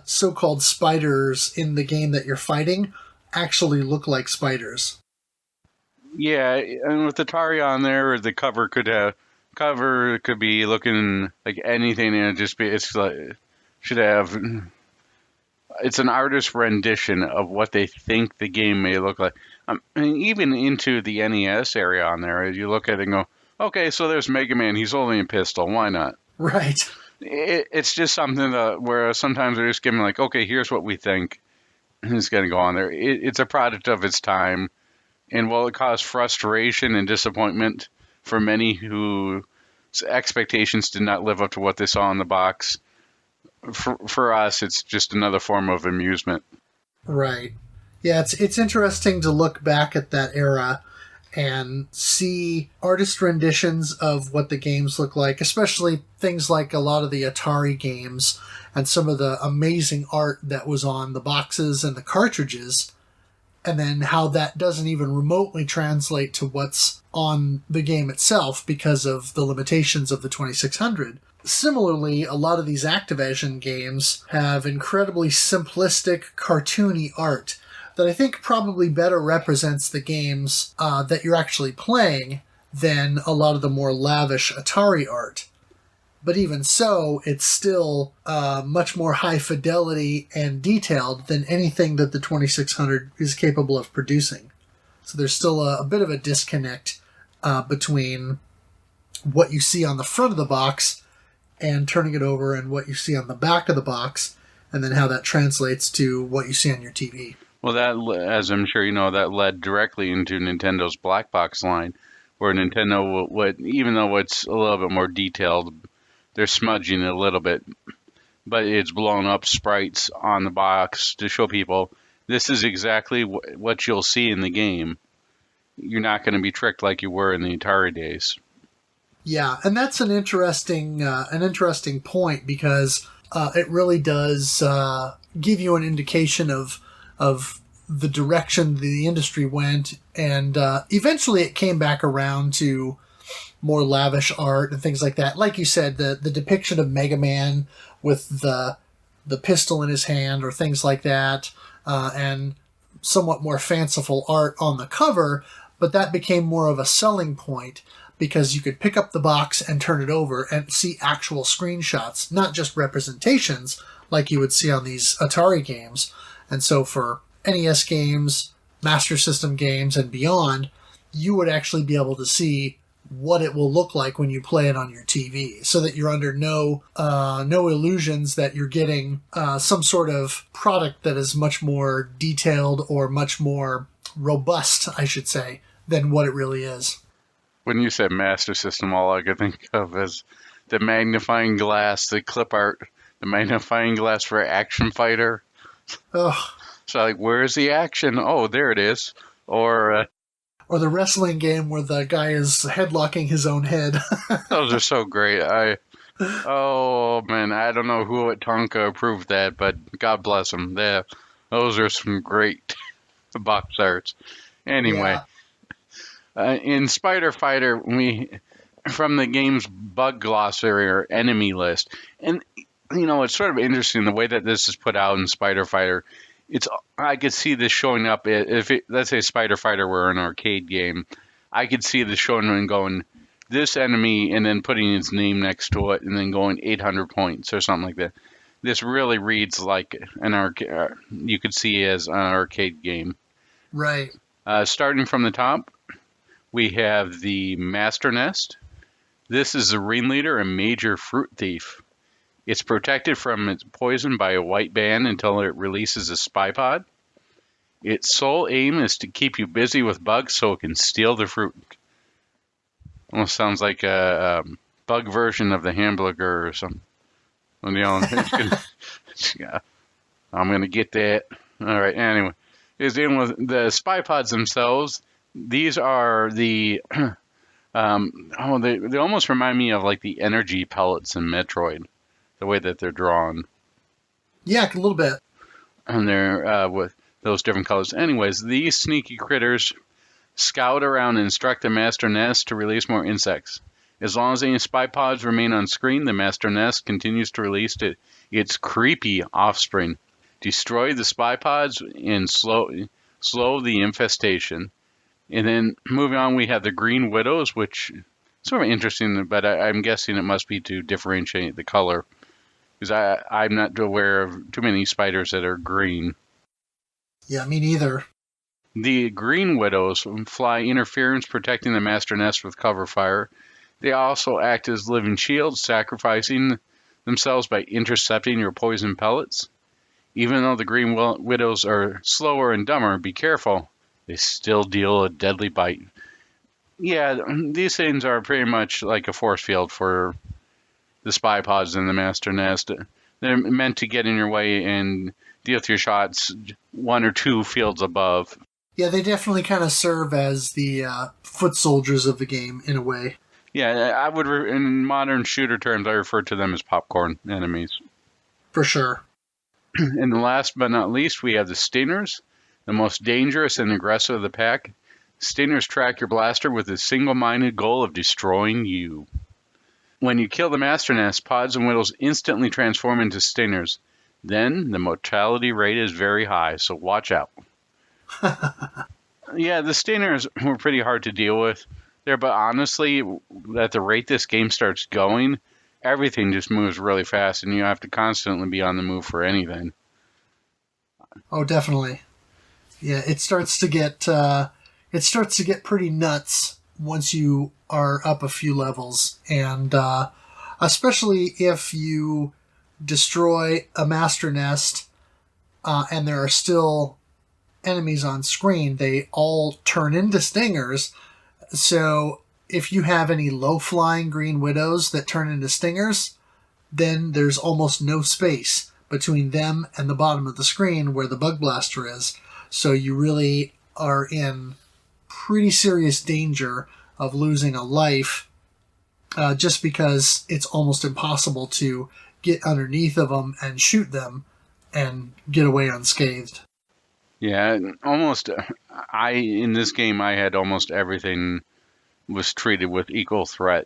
so-called spiders in the game that you're fighting actually look like spiders. Yeah, and with Atari on there, the cover could be looking like anything, and it's an artist's rendition of what they think the game may look like. And even into the NES area on there, you look at it and go, okay, so there's Mega Man, he's holding a pistol, why not? Right. It's just something where sometimes they're just giving like, okay, here's what we think is going to go on there. It's a product of its time, and will it cause frustration and disappointment for many whose expectations did not live up to what they saw in the box? For us, it's just another form of amusement. Right. Yeah, it's interesting to look back at that era and see artist renditions of what the games look like, especially things like a lot of the Atari games and some of the amazing art that was on the boxes and the cartridges, and then how that doesn't even remotely translate to what's on the game itself because of the limitations of the 2600. Similarly, a lot of these Activision games have incredibly simplistic, cartoony art that I think probably better represents the games that you're actually playing than a lot of the more lavish Atari art. But even so, it's still much more high fidelity and detailed than anything that the 2600 is capable of producing. So there's still a bit of a disconnect between what you see on the front of the box and turning it over and what you see on the back of the box, and then how that translates to what you see on your TV. Well, that, as I'm sure you know, that led directly into Nintendo's black box line, where Nintendo would, even though it's a little bit more detailed, they're smudging it a little bit but it's blown up sprites on the box to show people this is exactly what you'll see in the game. You're not going to be tricked like you were in the Atari days. Yeah, and that's an interesting point because it really does give you an indication of the direction the industry went, and eventually it came back around to more lavish art and things like that. Like you said, the depiction of Mega Man with the pistol in his hand or things like that, and somewhat more fanciful art on the cover, but that became more of a selling point because you could pick up the box and turn it over and see actual screenshots, not just representations like you would see on these Atari games. And so for NES games, Master System games, and beyond, you would actually be able to see what it will look like when you play it on your TV, so that you're under no illusions that you're getting some sort of product that is much more detailed or much more robust, I should say, than what it really is. When you said Master System, all I could think of is the magnifying glass, the clip art, the magnifying glass for Action Fighter. Oh. So like, where's the action? Oh, there it is. Or the wrestling game where the guy is headlocking his own head. Those are so great. Oh man, I don't know who at Tonka approved that, but God bless them. Those are some great box arts. Anyway, in Spider Fighter, from the game's bug glossary or enemy list, and it's sort of interesting the way that this is put out in Spider Fighter. I could see this showing up let's say Spider Fighter were an arcade game. I could see this showing and going, this enemy, and then putting its name next to it, and then going 800 points or something like that. This really reads like you could see as an arcade game. Right. Starting from the top, we have the Master Nest. This is the ringleader and major fruit thief. It's protected from its poison by a white band until it releases a spy pod. Its sole aim is to keep you busy with bugs so it can steal the fruit. Almost sounds like a bug version of the hamburger or something. Yeah, I'm going to get that. All right, anyway. Is dealing with the spy pods themselves. These are the... they almost remind me of like the energy pellets in Metroid. The way that they're drawn. Yeah, a little bit. And they're with those different colors. Anyways, these sneaky critters scout around and instruct the Master Nest to release more insects. As long as any spy pods remain on screen, the Master Nest continues to release its creepy offspring. Destroy the spy pods and slow the infestation. And then moving on, we have the Green Widows, which is sort of interesting, but I'm guessing it must be to differentiate the color. Because I'm not aware of too many spiders that are green. Yeah, me neither. The Green Widows fly interference, protecting the Master Nest with cover fire. They also act as living shields, sacrificing themselves by intercepting your poison pellets. Even though the Green Widows are slower and dumber, be careful. They still deal a deadly bite. Yeah, these things are pretty much like a force field for the spy pods in the Master Nest. They're meant to get in your way and deal with your shots 1 or 2 fields above. Yeah, they definitely kind of serve as the foot soldiers of the game in a way. Yeah, I would, in modern shooter terms, I refer to them as popcorn enemies. For sure. And last but not least, we have the Stingers, the most dangerous and aggressive of the pack. Stingers track your blaster with a single-minded goal of destroying you. When you kill the Master Nest, pods and widows instantly transform into stingers. Then, the mortality rate is very high, so watch out. Yeah, the stingers were pretty hard to deal with there, but honestly, at the rate this game starts going, everything just moves really fast, and you have to constantly be on the move for anything. Oh, definitely. Yeah, it starts to get pretty nuts once you are up a few levels, and especially if you destroy a Master Nest and there are still enemies on screen, they all turn into stingers. So if you have any low-flying Green Widows that turn into stingers, then there's almost no space between them and the bottom of the screen where the Bug Blaster is. So you really are in pretty serious danger of losing a life just because it's almost impossible to get underneath of them and shoot them and get away unscathed. Yeah, almost. In this game, I had almost everything was treated with equal threat,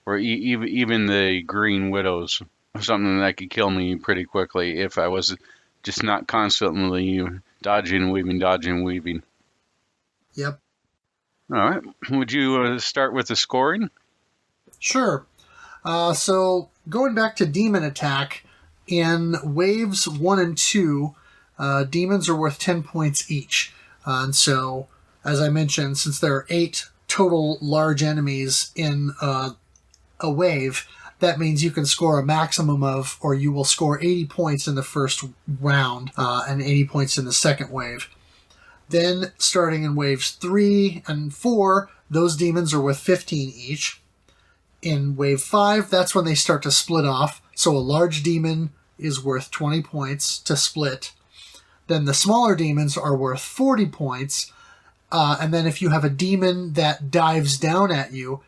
or even the green widows, something that could kill me pretty quickly if I was just not constantly dodging and weaving. Yep. All right. Would you start with the scoring? Sure. So going back to Demon Attack, in waves 1 and 2, demons are worth 10 points each. And so, as I mentioned, since there are 8 total large enemies in a wave, that means you can score a maximum of, or you will score 80 points in the first round and 80 points in the second wave. Then, starting in waves 3 and 4, those demons are worth 15 each. In wave 5, that's when they start to split off. So a large demon is worth 20 points to split. Then the smaller demons are worth 40 points. And then if you have a demon that dives down at you,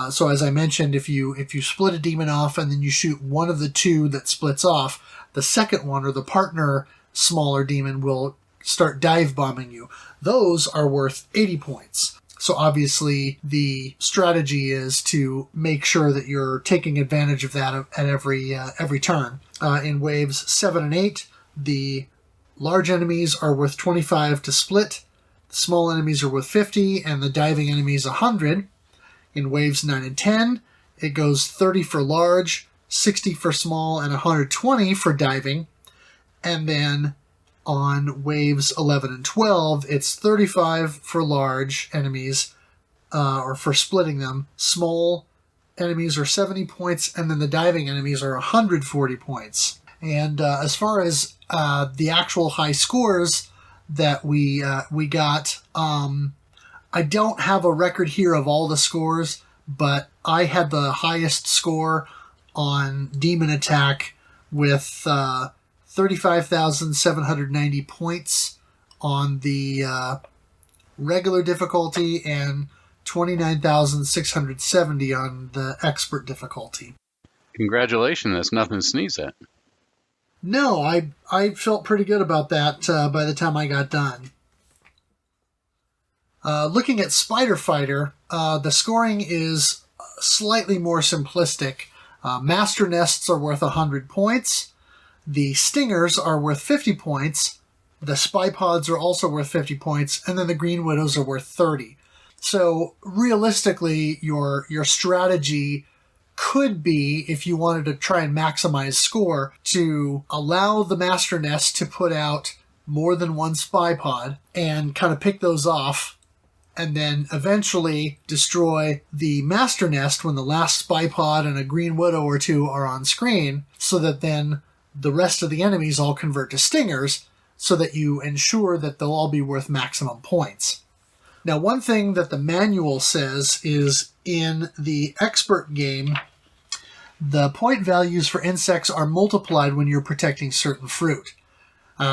so as I mentioned, if you split a demon off and then you shoot one of the two that splits off, the second one or the partner smaller demon will start dive bombing you. Those are worth 80 points. So obviously the strategy is to make sure that you're taking advantage of that at every turn. In waves 7 and 8, the large enemies are worth 25 to split, the small enemies are worth 50, and the diving enemies 100. In waves 9 and 10, it goes 30 for large, 60 for small, and 120 for diving. And then on waves 11 and 12, it's 35 for large enemies, or for splitting them. Small enemies are 70 points, and then the diving enemies are 140 points. And as far as the actual high scores that we got, I don't have a record here of all the scores, but I had the highest score on Demon Attack with 35,790 points on the regular difficulty and 29,670 on the expert difficulty. Congratulations, that's nothing to sneeze at. No, I felt pretty good about that by the time I got done. Looking at Spider Fighter, the scoring is slightly more simplistic. Master Nests are worth 100 points. The Stingers are worth 50 points. The Spy Pods are also worth 50 points. And then the Green Widows are worth 30. So realistically, your strategy could be, if you wanted to try and maximize score, to allow the Master Nest to put out more than one Spy Pod and kind of pick those off, and then eventually destroy the Master Nest when the last Spy Pod and a Green Widow or two are on screen, so that then the rest of the enemies all convert to Stingers, so that you ensure that they'll all be worth maximum points. Now, one thing that the manual says is in the expert game, the point values for insects are multiplied when you're protecting certain fruit.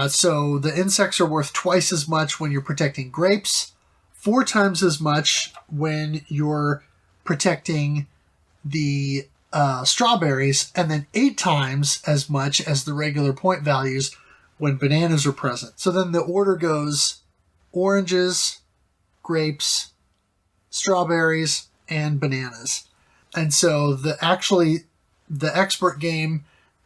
So the insects are worth twice as much when you're protecting grapes, 4 times as much when you're protecting the strawberries, and then 8 times as much as the regular point values when bananas are present. So then the order goes oranges, grapes, strawberries, and bananas. And so the expert game,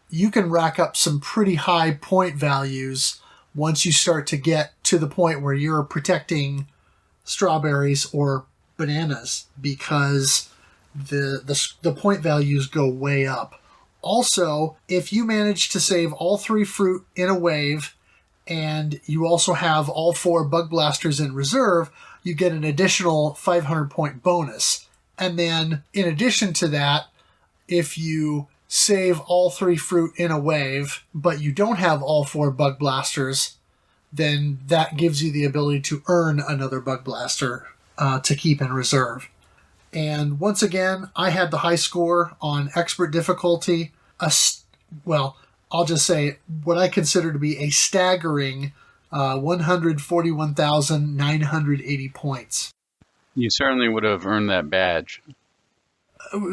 you can rack up some pretty high point values once you start to get to the point where you're protecting strawberries or bananas, because the point values go way up. Also, if you manage to save all 3 fruit in a wave, and you also have all 4 Bug Blasters in reserve, you get an additional 500 point bonus. And then, in addition to that, if you save all 3 fruit in a wave, but you don't have all 4 Bug Blasters, then that gives you the ability to earn another Bug Blaster to keep in reserve. And once again, I had the high score on expert difficulty, well, I'll just say what I consider to be a staggering 141,980 points. You certainly would have earned that badge.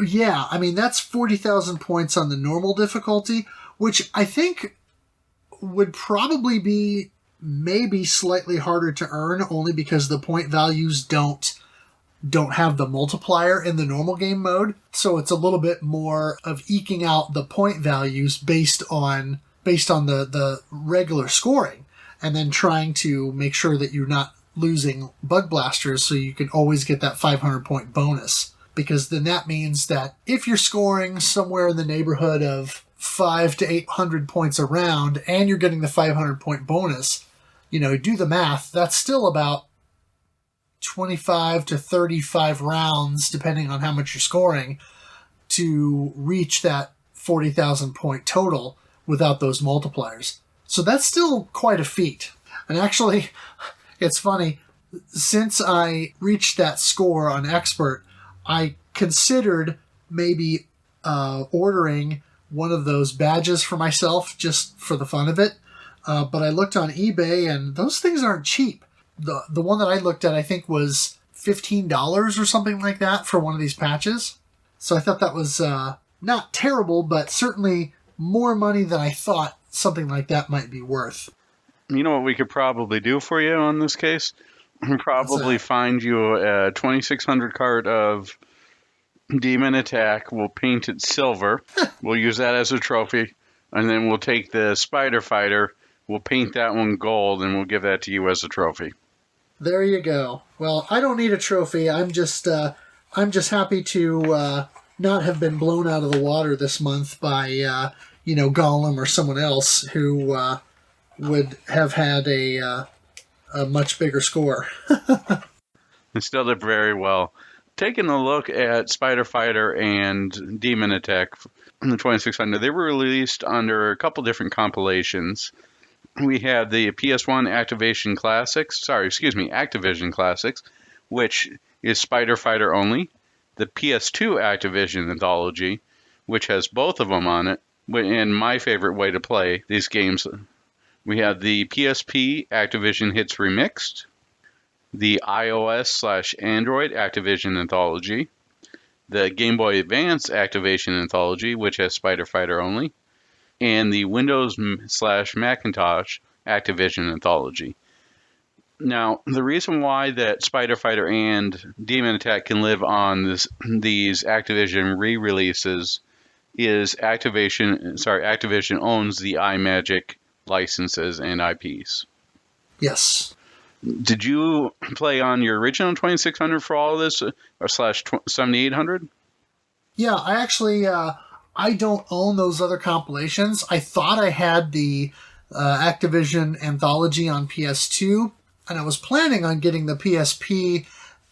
Yeah, I mean, that's 40,000 points on the normal difficulty, which I think would probably be maybe slightly harder to earn, only because the point values don't have the multiplier in the normal game mode. So it's a little bit more of eking out the point values based on the regular scoring, and then trying to make sure that you're not losing bug blasters so you can always get that 500 point bonus. Because then that means that if you're scoring somewhere in the neighborhood of 500 to 800 points a round and you're getting the 500 point bonus, do the math, that's still about 25 to 35 rounds, depending on how much you're scoring, to reach that 40,000 point total without those multipliers. So that's still quite a feat. And actually, it's funny, since I reached that score on Expert, I considered maybe ordering one of those badges for myself just for the fun of it. But I looked on eBay, and those things aren't cheap. The one that I looked at, I think, was $15 or something like that for one of these patches. So I thought that was not terrible, but certainly more money than I thought something like that might be worth. You know what we could probably do for you on this case? Probably find you a 2600 card of Demon Attack. We'll paint it silver. We'll use that as a trophy. And then we'll take the Spider Fighter. We'll paint that one gold, and we'll give that to you as a trophy. There you go. Well, I don't need a trophy. I'm just happy to not have been blown out of the water this month by Gollum or someone else who would have had a much bigger score. It still did very well. Taking a look at Spider Fighter and Demon Attack in the 2600, they were released under a couple different compilations. We have the PS1 Activision Classics, which is Spider Fighter only. The PS2 Activision Anthology, which has both of them on it, and my favorite way to play these games. We have the PSP Activision Hits Remixed, the iOS/Android Activision Anthology, the Game Boy Advance Activision Anthology, which has Spider Fighter only, and the Windows/Macintosh Activision Anthology. Now, the reason why that Spider Fighter and Demon Attack can live on these Activision re-releases is Activision owns the Imagic licenses and IPs. Yes. Did you play on your original 2600 for all of this, or /7800? Yeah, I actually I don't own those other compilations. I thought I had the Activision Anthology on PS2, and I was planning on getting the PSP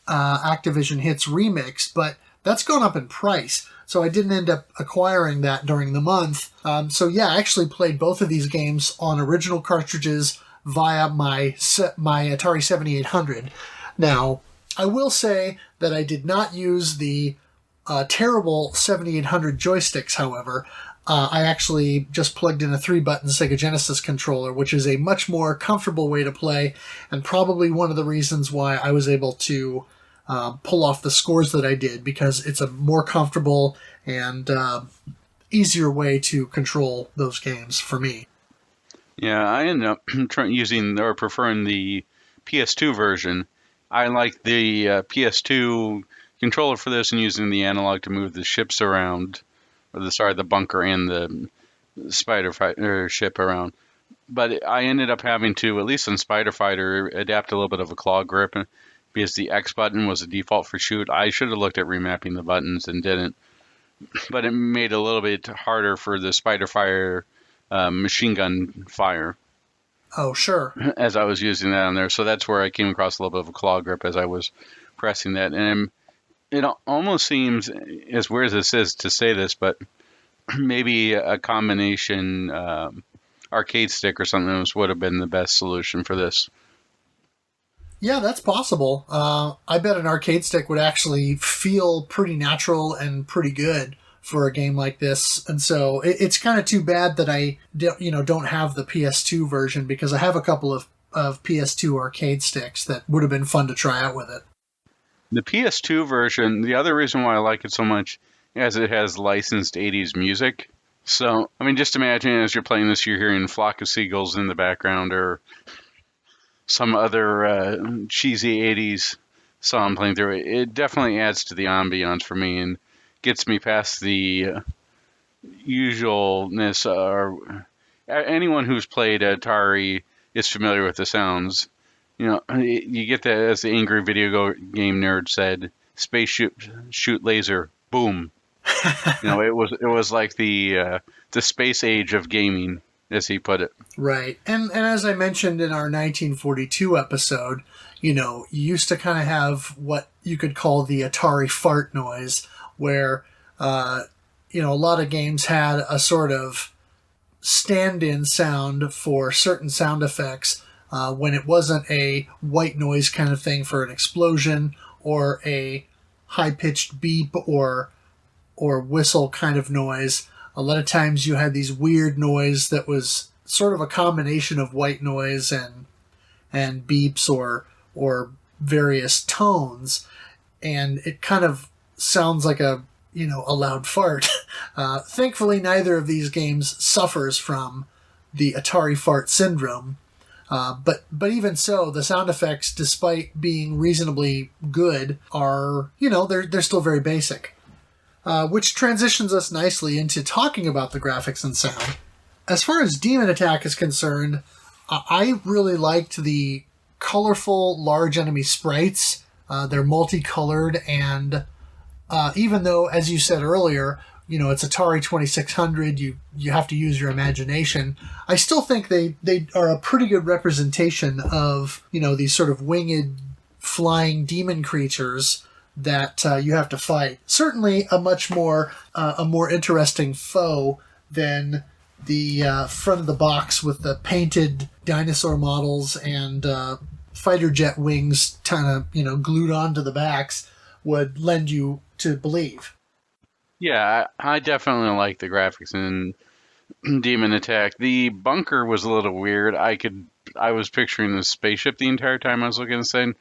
Activision Hits Remix, but that's gone up in price, so I didn't end up acquiring that during the month. So yeah, I actually played both of these games on original cartridges via my Atari 7800. Now, I will say that I did not use the terrible 7800 joysticks, however. I actually just plugged in a 3-button Sega Genesis controller, which is a much more comfortable way to play, and probably one of the reasons why I was able to pull off the scores that I did, because it's a more comfortable and easier way to control those games for me. Yeah, I ended up preferring the PS2 version. I like the PS2 controller for this and using the analog to move the ships around, or the bunker and the Spider Fighter ship around. But I ended up having to, at least in Spider Fighter, adapt a little bit of a claw grip because the X button was a default for shoot. I should have looked at remapping the buttons and didn't. But it made it a little bit harder for the Spider Fighter machine gun fire. Oh, sure. As I was using that on there. So that's where I came across a little bit of a claw grip as I was pressing that. And it almost seems, as weird as this is to say this, but maybe a combination arcade stick or something would have been the best solution for this. Yeah, that's possible. I bet an arcade stick would actually feel pretty natural and pretty good for a game like this. And so it's kind of too bad that I don't have the PS2 version, because I have a couple of PS2 arcade sticks that would have been fun to try out with it. The PS2 version, the other reason why I like it so much is it has licensed 80s music. So, I mean, just imagine as you're playing this, you're hearing Flock of Seagulls in the background or some other cheesy 80s song playing through it. It definitely adds to the ambiance for me and gets me past the usualness. Or anyone who's played Atari is familiar with the sounds. You know, you get that, as the angry video game nerd said, spaceship shoot laser, boom. You know, it was like the space age of gaming, as he put it. Right. And as I mentioned in our 1942 episode, you used to kind of have what you could call the Atari fart noise, where, a lot of games had a sort of stand-in sound for certain sound effects when it wasn't a white noise kind of thing for an explosion or a high-pitched beep or whistle kind of noise. A lot of times you had these weird noise that was sort of a combination of white noise and beeps or various tones, and it kind of sounds like a loud fart. Thankfully, neither of these games suffers from the Atari fart syndrome. But even so, the sound effects, despite being reasonably good, are they're still very basic. Which transitions us nicely into talking about the graphics and sound. As far as Demon Attack is concerned, I really liked the colorful, large enemy sprites. They're multicolored, and even though, as you said earlier, it's Atari 2600, you have to use your imagination, I still think they are a pretty good representation of, these sort of winged, flying demon creatures that you have to fight. Certainly a much more interesting foe than the front of the box with the painted dinosaur models and fighter jet wings kind of glued onto the backs would lend you to believe. Yeah, I definitely like the graphics in Demon Attack. The bunker was a little weird. I was picturing the spaceship the entire time I was looking at this thing.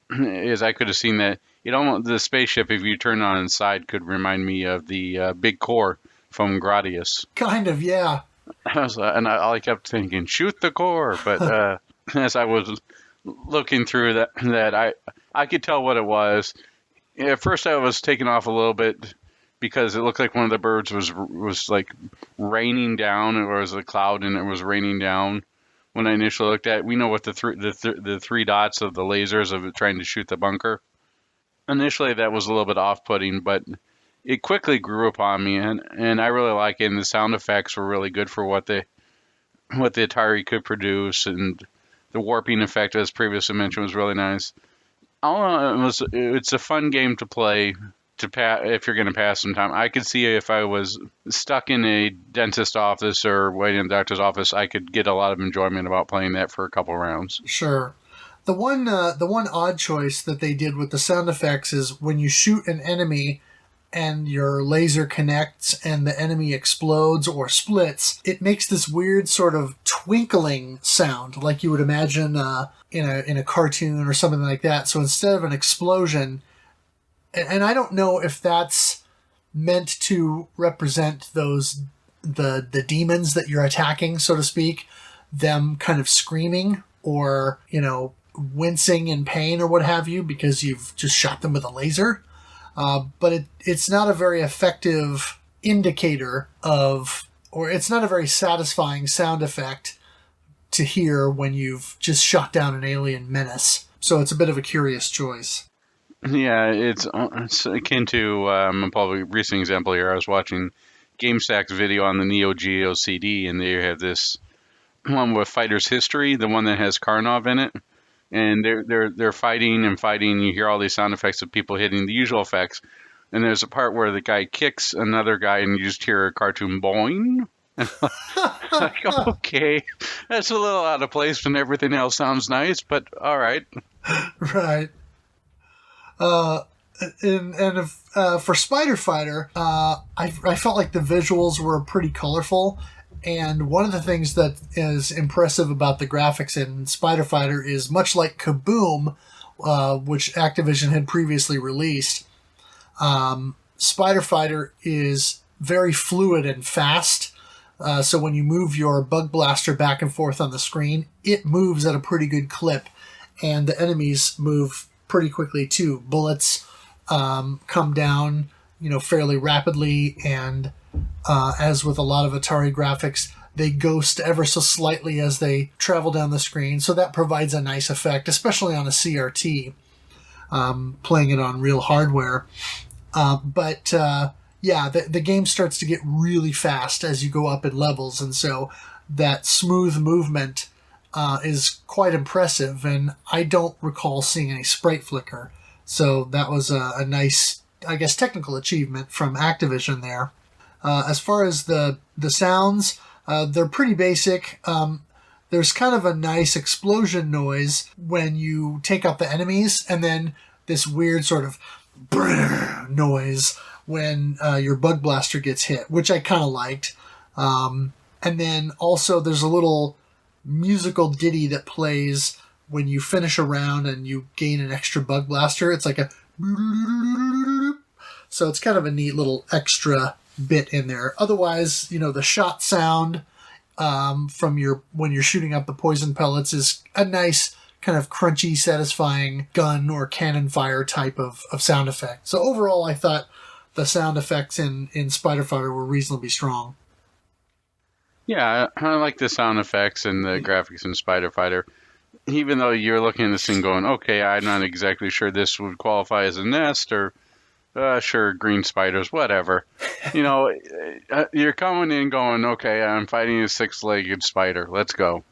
I could have seen that. The spaceship, if you turn on inside, could remind me of the big core from Gradius. Kind of, yeah. I kept thinking, shoot the core. But as I was looking through that I could tell what it was. At first, I was taken off a little bit because it looked like one of the birds was like raining down, or it was a cloud and it was raining down. When I initially looked at it, we know what the three dots of the lasers of it trying to shoot the bunker. Initially, that was a little bit off-putting, but it quickly grew upon me, and I really like it. And the sound effects were really good for what the Atari could produce, and the warping effect, as previously mentioned, was really nice. It's a fun game to play if you're going to pass some time. I could see if I was stuck in a dentist office or waiting in the doctor's office, I could get a lot of enjoyment about playing that for a couple rounds. Sure. The one odd choice that they did with the sound effects is when you shoot an enemy and your laser connects and the enemy explodes or splits, it makes this weird sort of twinkling sound, like you would imagine in a cartoon or something like that. So instead of an explosion, and I don't know if that's meant to represent the demons that you're attacking, so to speak, them kind of screaming or wincing in pain or what have you because you've just shot them with a laser. But it's not a very effective indicator or it's not a very satisfying sound effect to hear when you've just shot down an alien menace. So it's a bit of a curious choice. Yeah, it's akin to a probably recent example here. I was watching GameStack's video on the Neo Geo CD, and they have this one with Fighter's History, the one that has Karnov in it. And they're fighting and fighting. You hear all these sound effects of people hitting the usual effects. And there's a part where the guy kicks another guy and you just hear a cartoon boing. Like, okay, that's a little out of place when everything else sounds nice, but all right. Right. For Spider Fighter, I felt like the visuals were pretty colorful. And one of the things that is impressive about the graphics in Spider Fighter is much like Kaboom, which Activision had previously released, Spider Fighter is very fluid and fast. So when you move your bug blaster back and forth on the screen, it moves at a pretty good clip. And the enemies move pretty quickly too. Bullets come down, fairly rapidly, and as with a lot of Atari graphics, they ghost ever so slightly as they travel down the screen. So that provides a nice effect, especially on a CRT, playing it on real hardware. The game starts to get really fast as you go up in levels, and so that smooth movement is quite impressive, and I don't recall seeing any sprite flicker. So that was a nice, I guess, technical achievement from Activision there. As far as the sounds, they're pretty basic. There's kind of a nice explosion noise when you take out the enemies, and then this weird sort of brrr noise when your bug blaster gets hit, which I kind of liked. And then also there's a little musical ditty that plays when you finish a round and you gain an extra bug blaster. It's like a... So it's kind of a neat little extra bit in there. Otherwise, the shot sound from when you're shooting up the poison pellets is a nice kind of crunchy, satisfying gun or cannon fire type of sound effect. So overall, I thought the sound effects in Spider Fighter were reasonably strong. Yeah, I like the sound effects and the graphics in Spider Fighter. Even though you're looking at this thing going, okay, I'm not exactly sure this would qualify as a nest, or sure, green spiders, whatever. You're coming in going, okay, I'm fighting a six-legged spider. Let's go.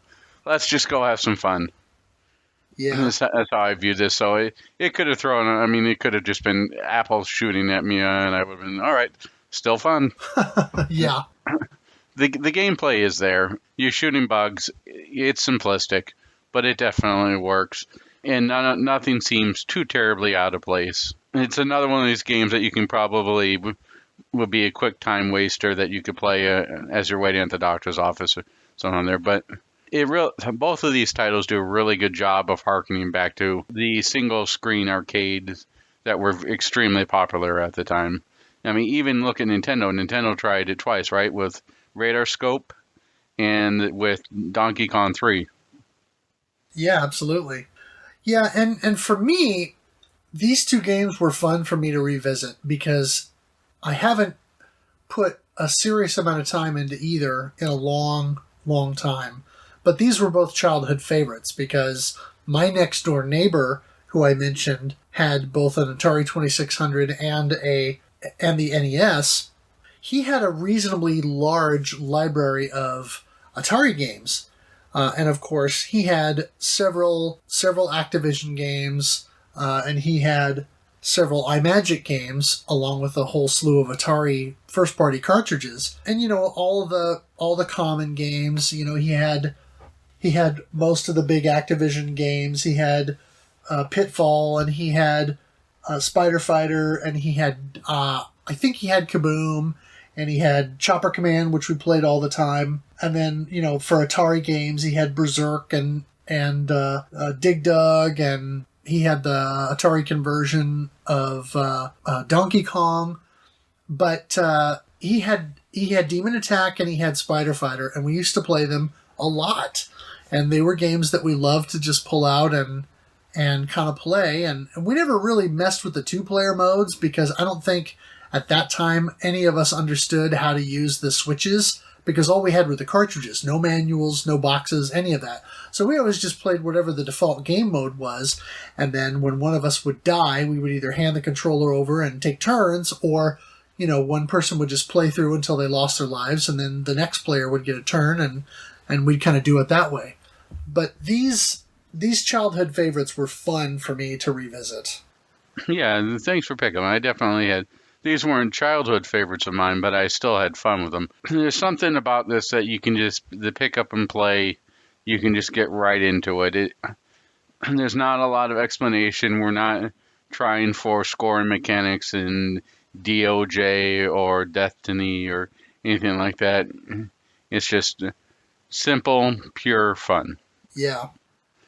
Let's just go have some fun. Yeah. That's how I view this. So it could have it could have just been apples shooting at me, and I would have been, all right, still fun. Yeah. The gameplay is there. You're shooting bugs. It's simplistic, but it definitely works. And nothing seems too terribly out of place. It's another one of these games that you can probably would be a quick time waster that you could play as you're waiting at the doctor's office or something on there. But both of these titles do a really good job of harkening back to the single screen arcades that were extremely popular at the time. I mean, even look at Nintendo. Nintendo tried it twice, right? With Radar Scope and with Donkey Kong 3. Yeah, absolutely. Yeah, and for me, these two games were fun for me to revisit because I haven't put a serious amount of time into either in a long, long time. But these were both childhood favorites because my next door neighbor, who I mentioned, had both an Atari 2600 and the NES. He had a reasonably large library of Atari games. And of course, he had several Activision games, and he had several Imagic games, along with a whole slew of Atari first-party cartridges. And all the common games. He had most of the big Activision games. He had Pitfall, and he had Spider Fighter, and he had I think he had Kaboom. And he had Chopper Command, which we played all the time. And then, for Atari games, he had Berserk and Dig Dug, and he had the Atari conversion of Donkey Kong. But he had Demon Attack and he had Spider Fighter, and we used to play them a lot. And they were games that we loved to just pull out and kind of play. And we never really messed with the two-player modes because I don't think at that time any of us understood how to use the switches because all we had were the cartridges. No manuals, no boxes, any of that. So we always just played whatever the default game mode was. And then when one of us would die, we would either hand the controller over and take turns, or one person would just play through until they lost their lives, and then the next player would get a turn, and we'd kind of do it that way. But these childhood favorites were fun for me to revisit. Yeah, thanks for picking them. I definitely had... These weren't childhood favorites of mine, but I still had fun with them. There's something about this that you can just pick up and play. You can just get right into it. There's not a lot of explanation. We're not trying for scoring mechanics in DOJ or Destiny or anything like that. It's just simple, pure fun. Yeah.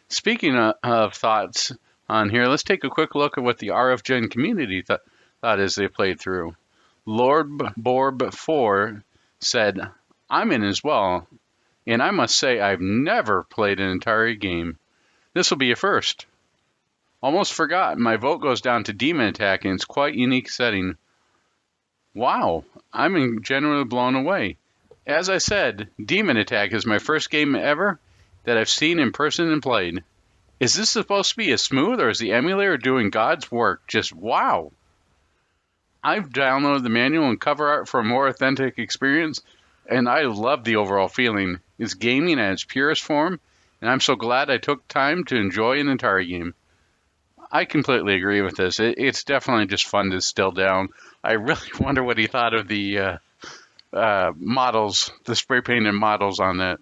Speaking of thoughts on here, let's take a quick look at what the RF Gen community thought as they played through. Lord Borb 4 said, I'm in as well, and I must say I've never played an Atari game. This will be a first. Almost forgot, my vote goes down to Demon Attack, and it's quite unique setting. Wow, I'm genuinely blown away. As I said, Demon Attack is my first game ever that I've seen in person and played. Is this supposed to be as smooth, or is the emulator doing God's work? Just wow. I've downloaded the manual and cover art for a more authentic experience, and I love the overall feeling. It's gaming at its purest form, and I'm so glad I took time to enjoy an Atari game. I completely agree with this. It's definitely just fun to still down. I really wonder what he thought of the models, the spray painted models on that.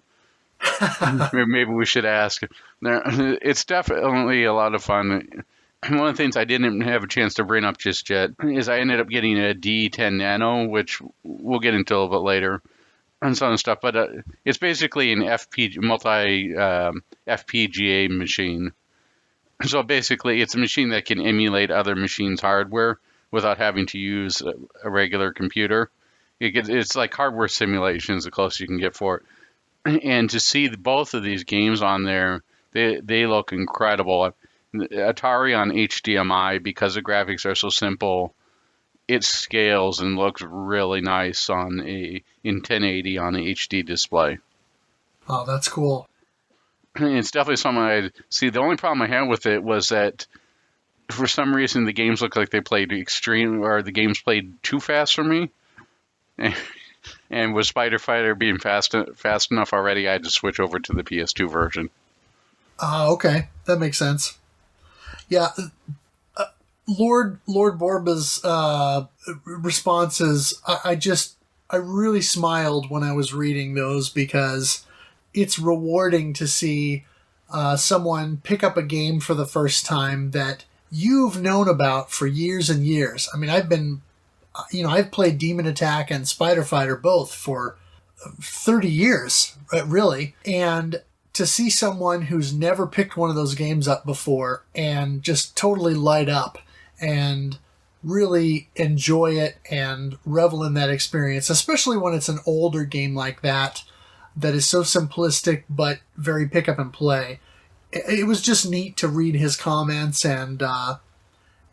Maybe we should ask. It's definitely a lot of fun. One of the things I didn't have a chance to bring up just yet is I ended up getting a D10 Nano, which we'll get into a little bit later, and some stuff. But it's basically an FPGA machine. So basically, it's a machine that can emulate other machines' hardware without having to use a regular computer. It's like hardware simulation is the closest you can get for it. And to see both of these games on there, they look incredible. Atari on HDMI, because the graphics are so simple, it scales and looks really nice in 1080 on the HD display. Oh, that's cool. It's definitely something I'd see. The only problem I had with it was that for some reason the games look like they played the games played too fast for me. And with Spider Fighter being fast enough already, I had to switch over to the PS2 version. Okay. That makes sense. Yeah. Lord Borba's responses, I really smiled when I was reading those, because it's rewarding to see someone pick up a game for the first time that you've known about for years and years. I mean, I've played Demon Attack and Spider Fighter both for 30 years, really. And to see someone who's never picked one of those games up before and just totally light up and really enjoy it and revel in that experience, especially when it's an older game like that is so simplistic but very pick up and play. It was just neat to read his comments and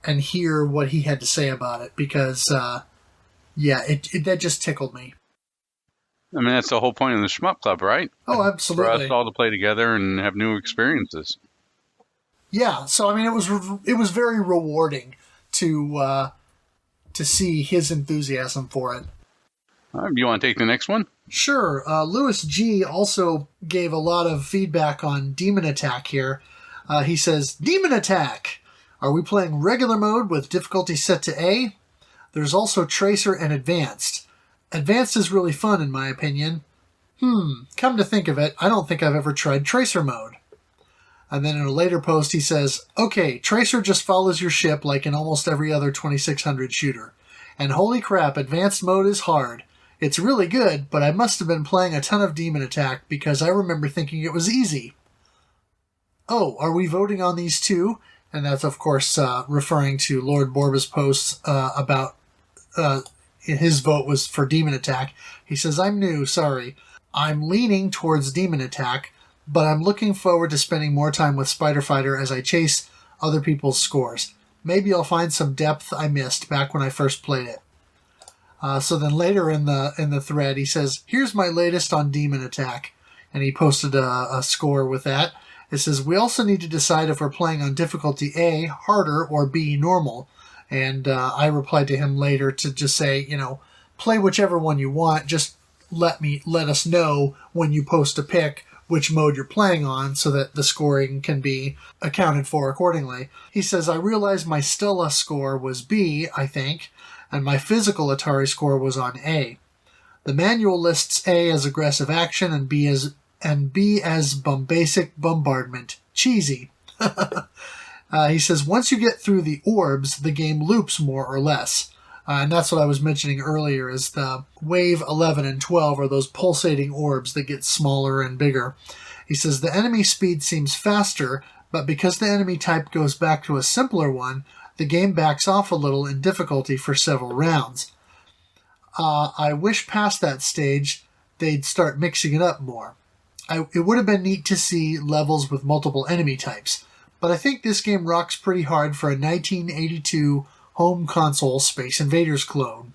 hear what he had to say about it, because that just tickled me. I mean, that's the whole point of the Shmup Club, right? Oh, absolutely. For us all to play together and have new experiences. Yeah, so I mean, it was very rewarding to see his enthusiasm for it. You want to take the next one? Sure. Lewis G also gave a lot of feedback on Demon Attack here. He says, Demon Attack! Are we playing regular mode with difficulty set to A? There's also Tracer and Advanced. Advanced is really fun, in my opinion. Come to think of it, I don't think I've ever tried Tracer mode. And then in a later post he says, okay, Tracer just follows your ship like in almost every other 2600 shooter. And holy crap, Advanced mode is hard. It's really good, but I must have been playing a ton of Demon Attack because I remember thinking it was easy. Oh, are we voting on these too? And that's, of course, referring to Lord Borba's posts about his vote was for Demon Attack. He says, I'm new, sorry. I'm leaning towards Demon Attack, but I'm looking forward to spending more time with Spider Fighter as I chase other people's scores. Maybe I'll find some depth I missed back when I first played it. So then later in the thread, he says, here's my latest on Demon Attack. And he posted a score with that. It says, we also need to decide if we're playing on difficulty A, harder, or B, normal. And I replied to him later to just say, play whichever one you want. Just let us know when you post a pick which mode you're playing on so that the scoring can be accounted for accordingly. He says, I realized my Stella score was B, I think, and my physical Atari score was on A. The manual lists A as aggressive action and B as basic bombardment. Cheesy. He says, once you get through the orbs, the game loops more or less. And that's what I was mentioning earlier, is the wave 11 and 12 are those pulsating orbs that get smaller and bigger. He says, the enemy speed seems faster, but because the enemy type goes back to a simpler one, the game backs off a little in difficulty for several rounds. I wish past that stage they'd start mixing it up more. It would have been neat to see levels with multiple enemy types, but I think this game rocks pretty hard for a 1982 home console Space Invaders clone.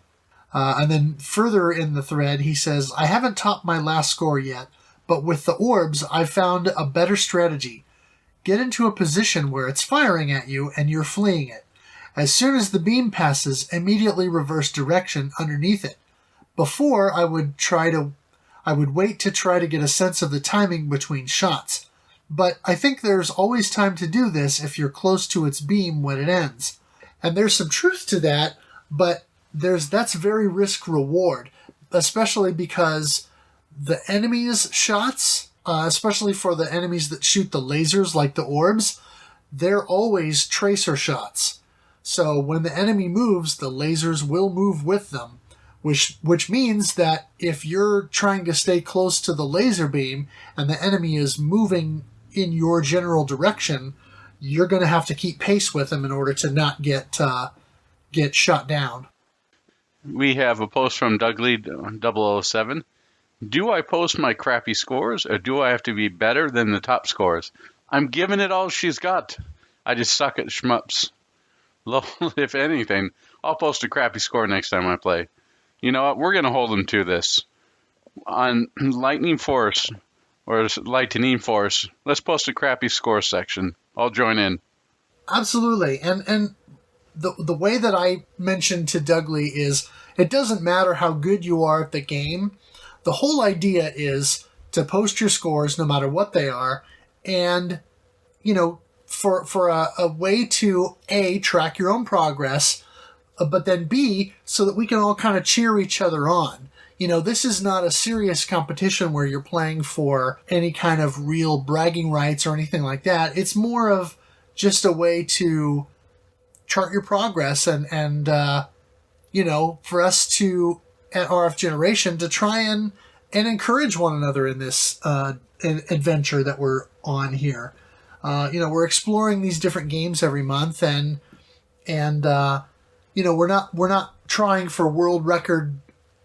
And then further in the thread, he says, I haven't topped my last score yet, but with the orbs, I've found a better strategy. Get into a position where it's firing at you and you're fleeing it. As soon as the beam passes, immediately reverse direction underneath it. Before, I would wait to try to get a sense of the timing between shots. But I think there's always time to do this if you're close to its beam when it ends. And there's some truth to that, but that's very risk-reward, especially because the enemies' shots, especially for the enemies that shoot the lasers like the orbs, they're always tracer shots. So when the enemy moves, the lasers will move with them, which means that if you're trying to stay close to the laser beam and the enemy is moving in your general direction, you're going to have to keep pace with them in order to not get shot down. We have a post from Douglee007. Do I post my crappy scores, or do I have to be better than the top scores? I'm giving it all she's got. I just suck at shmups. If anything, I'll post a crappy score next time I play. You know what? We're going to hold them to this. On Lightning Force, or Lightning Force, let's post a crappy score section. I'll join in. Absolutely. And the way that I mentioned to Dougley is, it doesn't matter how good you are at the game. The whole idea is to post your scores no matter what they are, and, you know, for a way to, A, track your own progress, but then B, so that we can all kind of cheer each other on. You know, this is not a serious competition where you're playing for any kind of real bragging rights or anything like that. It's more of just a way to chart your progress and you know, for us to, at RF Generation, to try and encourage one another in this adventure that we're on here. You know, we're exploring these different games every month, and you know, we're not trying for world record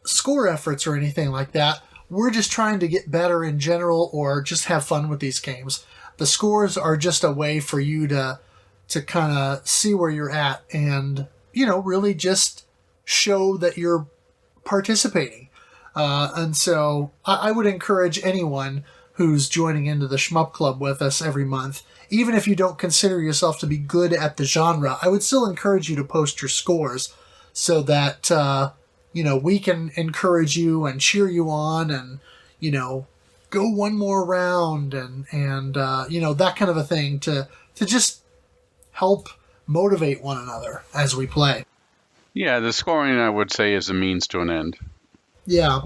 score efforts or anything like that. We're just trying to get better in general, or just have fun with these games. The scores are just a way for you to kind of see where you're at, and, you know, really just show that you're participating. And so I would encourage anyone who's joining into the Shmup Club with us every month, even if you don't consider yourself to be good at the genre, I would still encourage you to post your scores so that, you know, we can encourage you and cheer you on, and, you know, go one more round, and you know, that kind of a thing to just help motivate one another as we play. Yeah, the scoring, I would say, is a means to an end. Yeah.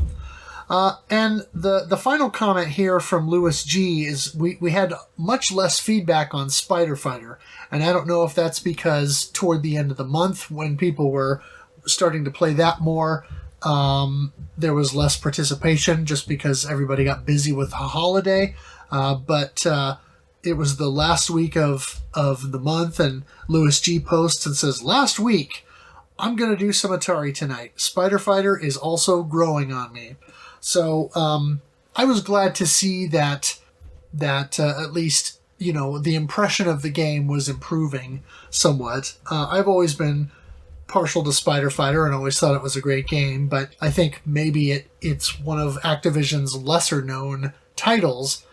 And the final comment here from Lewis G is we had much less feedback on Spider Fighter, and I don't know if that's because toward the end of the month, when people were starting to play that more, there was less participation just because everybody got busy with the holiday. But it was the last week of the month, and Lewis G posts and says, "Last week, I'm going to do some Atari tonight. Spider Fighter is also growing on me." So I was glad to see that at least, you know, the impression of the game was improving somewhat. I've always been partial to Spider Fighter and always thought it was a great game, but I think maybe it's one of Activision's lesser known titles,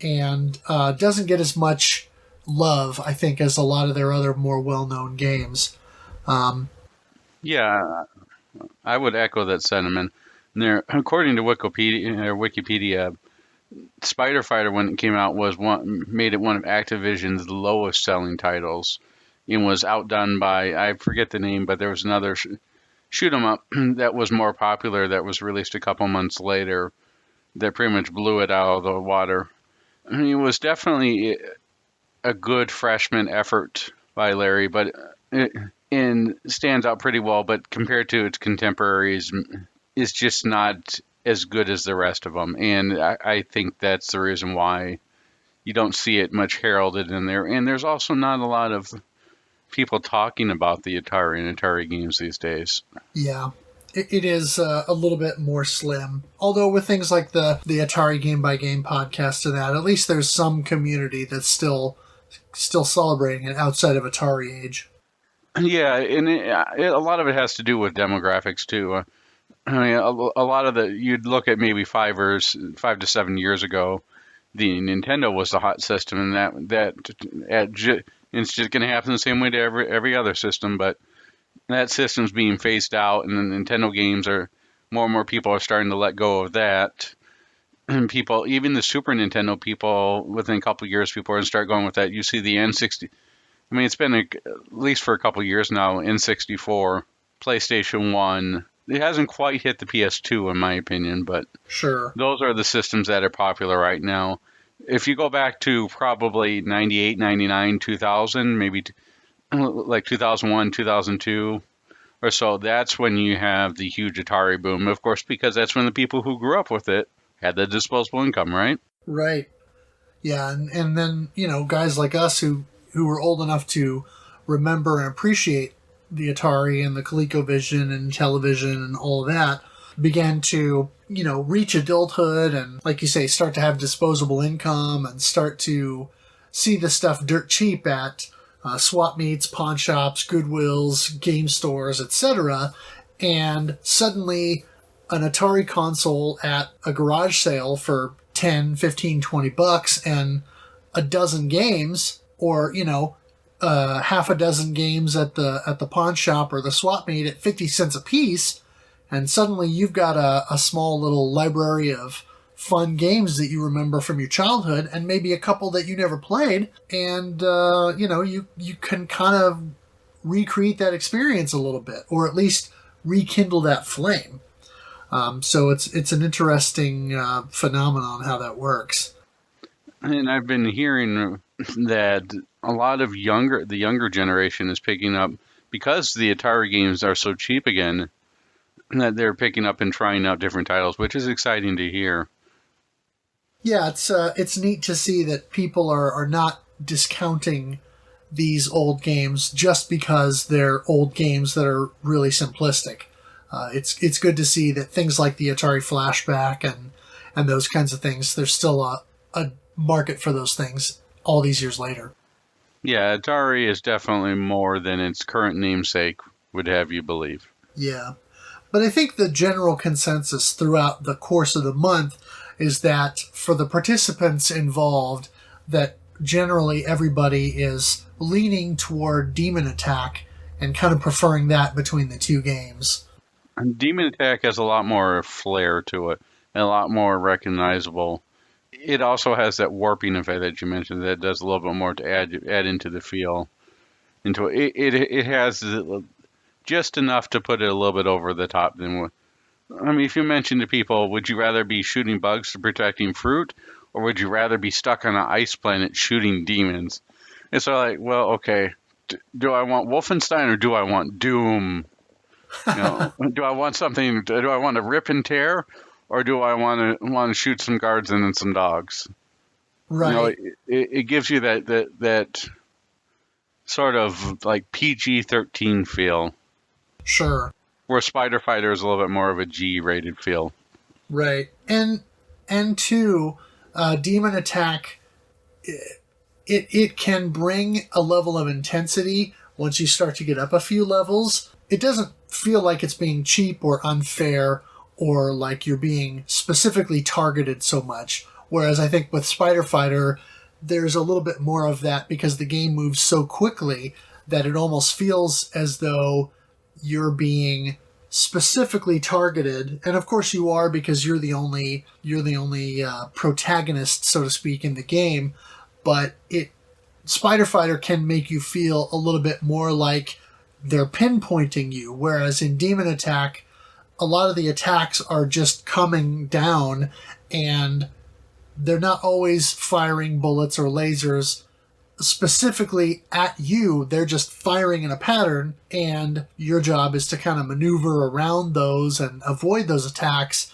and doesn't get as much love, I think, as a lot of their other more well-known games. Yeah, I would echo that sentiment. There, according to Wikipedia, Spider Fighter, when it came out, made it one of Activision's lowest selling titles, and was outdone by, I forget the name, but there was another shoot 'em up that was more popular that was released a couple months later that pretty much blew it out of the water. I mean, it was definitely a good freshman effort by Larry, but and stands out pretty well. But compared to its contemporaries, is just not as good as the rest of them. And I think that's the reason why you don't see it much heralded in there. And there's also not a lot of people talking about the Atari and Atari games these days. Yeah. It is a little bit more slim. Although with things like the Atari Game by Game podcast and that, at least there's some community that's still celebrating it outside of Atari age. Yeah, and a lot of it has to do with demographics too. I mean, a lot of you'd look at maybe 5 to 7 years ago, the Nintendo was the hot system, and it's just going to happen the same way to every other system, but that system's being phased out, and the Nintendo games more and more people are starting to let go of that. And people, even the Super Nintendo people, within a couple of years, people are going to start going with that. You see the N60. I mean, it's been at least for a couple of years now. N64, PlayStation 1. It hasn't quite hit the PS2, in my opinion, but sure, those are the systems that are popular right now. If you go back to probably 98, 99, 2000, maybe like 2001, 2002 or so, that's when you have the huge Atari boom. Of course, because that's when the people who grew up with it had the disposable income, right? Right. Yeah, and then, guys like us who were old enough to remember and appreciate the Atari and the ColecoVision and television and all of that began to, reach adulthood and, like you say, start to have disposable income and start to see the stuff dirt cheap at swap meets, pawn shops, Goodwills, game stores, etc. And suddenly an Atari console at a garage sale for 10, 15, 20 bucks and a dozen games, or, half a dozen games at the pawn shop or the swap meet at 50 cents a piece, and suddenly you've got a small little library of fun games that you remember from your childhood, and maybe a couple that you never played, and you can kind of recreate that experience a little bit, or at least rekindle that flame. So it's an interesting phenomenon how that works. And I've been hearing that a lot of the younger generation is picking up, because the Atari games are so cheap again, that they're picking up and trying out different titles, which is exciting to hear. Yeah, it's neat to see that people are not discounting these old games just because they're old games that are really simplistic. It's good to see that things like the Atari Flashback and those kinds of things, there's still a market for those things all these years later. Yeah, Atari is definitely more than its current namesake would have you believe. Yeah. But I think the general consensus throughout the course of the month is that for the participants involved, that generally everybody is leaning toward Demon Attack and kind of preferring that between the two games. And Demon Attack has a lot more flair to it, and a lot more recognizable. It also has that warping effect that you mentioned that does a little bit more to add into the feel. It has just enough to put it a little bit over the top. If you mention to people, would you rather be shooting bugs to protecting fruit, or would you rather be stuck on an ice planet shooting demons? It's like, well, okay, do I want Wolfenstein or do I want Doom? Do I want something? Do I want to rip and tear, or do I want to shoot some guards and then some dogs? Right. It gives you that sort of like PG-13 feel. Sure. Where Spider Fighter is a little bit more of a G-rated feel. Right. And two, Demon Attack, it can bring a level of intensity once you start to get up a few levels. It doesn't feel like it's being cheap or unfair or like you're being specifically targeted so much. Whereas I think with Spider Fighter, there's a little bit more of that because the game moves so quickly that it almost feels as though you're being specifically targeted, and of course you are because you're the only protagonist, so to speak, in the game. But Spider Fighter can make you feel a little bit more like they're pinpointing you, whereas in Demon Attack, a lot of the attacks are just coming down, and they're not always firing bullets or lasers specifically at you. They're just firing in a pattern, and your job is to kind of maneuver around those and avoid those attacks,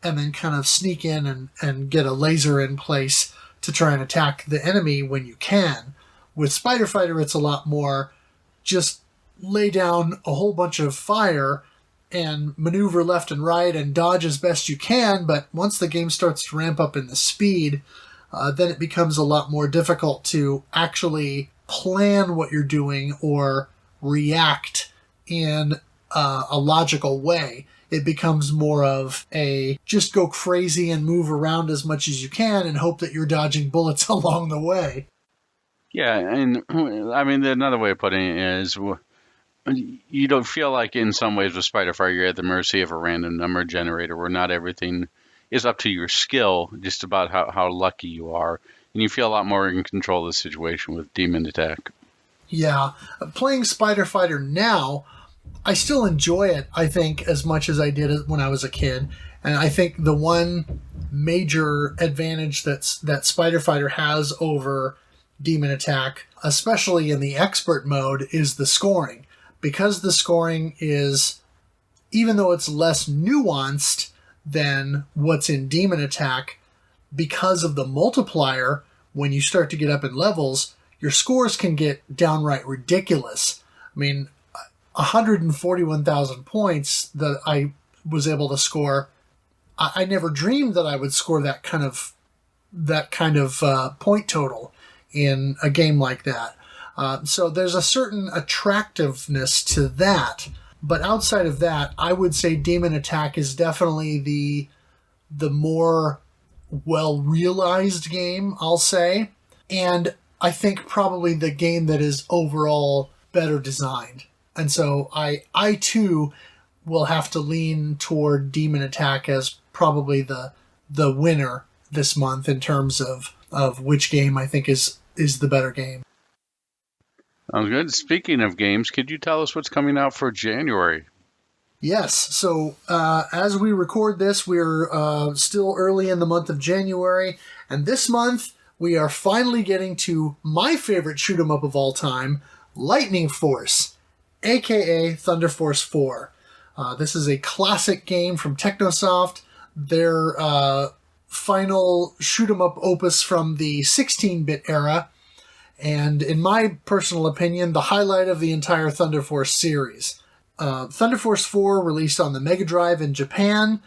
and then kind of sneak in and get a laser in place to try and attack the enemy when you can. With Spider Fighter, it's a lot more just lay down a whole bunch of fire and maneuver left and right and dodge as best you can, but once the game starts to ramp up in the speed, then it becomes a lot more difficult to actually plan what you're doing or react in a logical way. It becomes more of a just go crazy and move around as much as you can and hope that you're dodging bullets along the way. Yeah, and I mean, another way of putting it is you don't feel like in some ways with Spider Fighter you're at the mercy of a random number generator where not everything is up to your skill, just about how lucky you are. And you feel a lot more in control of the situation with Demon Attack. Yeah. Playing Spider Fighter now, I still enjoy it, I think, as much as I did when I was a kid. And I think the one major advantage that Spider Fighter has over Demon Attack, especially in the expert mode, is the scoring. Because the scoring is, even though it's less nuanced than what's in Demon Attack, because of the multiplier, when you start to get up in levels, your scores can get downright ridiculous. I mean, 141,000 points that I was able to score, I never dreamed that I would score that kind of point total in a game like that. So there's a certain attractiveness to that. But outside of that, I would say Demon Attack is definitely the more well-realized game, I'll say. And I think probably the game that is overall better designed. And so I too will have to lean toward Demon Attack as probably the winner this month in terms of which game I think is the better game. Sounds good. Speaking of games, could you tell us what's coming out for January? Yes. So as we record this, we're still early in the month of January. And this month, we are finally getting to my favorite shoot 'em up of all time, Lightning Force, a.k.a. Thunder Force 4. This is a classic game from Technosoft. Their final shoot 'em up opus from the 16-bit era. And in my personal opinion, the highlight of the entire Thunder Force series. Thunder Force 4 released on the Mega Drive in Japan,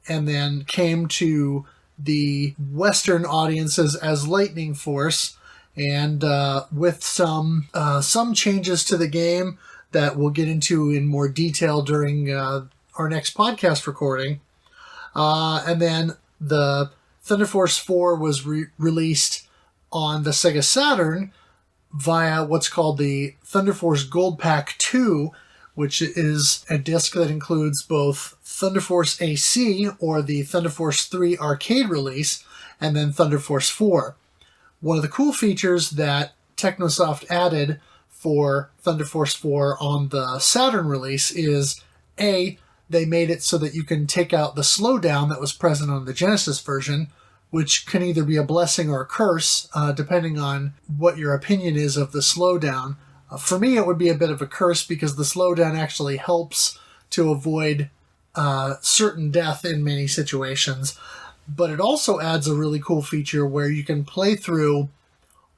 and then came to the Western audiences as Lightning Force, and with some changes to the game that we'll get into in more detail during our next podcast recording. And then the Thunder Force 4 was released on the Sega Saturn via what's called the Thunder Force Gold Pack 2, which is a disc that includes both Thunder Force AC, or the Thunder Force 3 arcade release, and then Thunder Force 4. One of the cool features that Technosoft added for Thunder Force 4 on the Saturn release is, A, they made it so that you can take out the slowdown that was present on the Genesis version, which can either be a blessing or a curse, depending on what your opinion is of the slowdown. For me, it would be a bit of a curse because the slowdown actually helps to avoid certain death in many situations. But it also adds a really cool feature where you can play through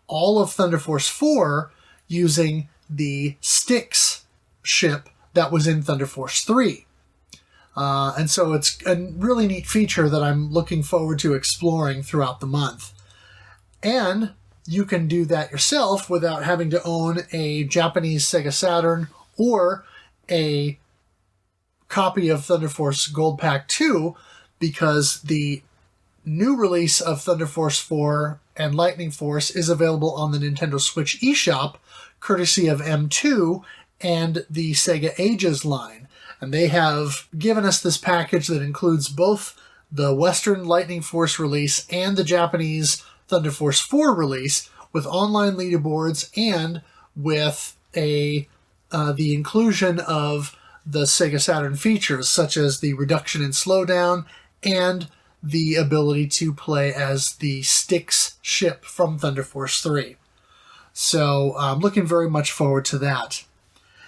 all of Thunder Force 4 using the Styx ship that was in Thunder Force 3. And so it's a really neat feature that I'm looking forward to exploring throughout the month. And you can do that yourself without having to own a Japanese Sega Saturn or a copy of Thunder Force Gold Pack 2, because the new release of Thunder Force 4 and Lightning Force is available on the Nintendo Switch eShop, courtesy of M2 and the Sega Ages line. And they have given us this package that includes both the Western Lightning Force release and the Japanese Thunder Force 4 release, with online leaderboards and with the inclusion of the Sega Saturn features, such as the reduction in slowdown and the ability to play as the Styx ship from Thunder Force 3. So I'm looking very much forward to that.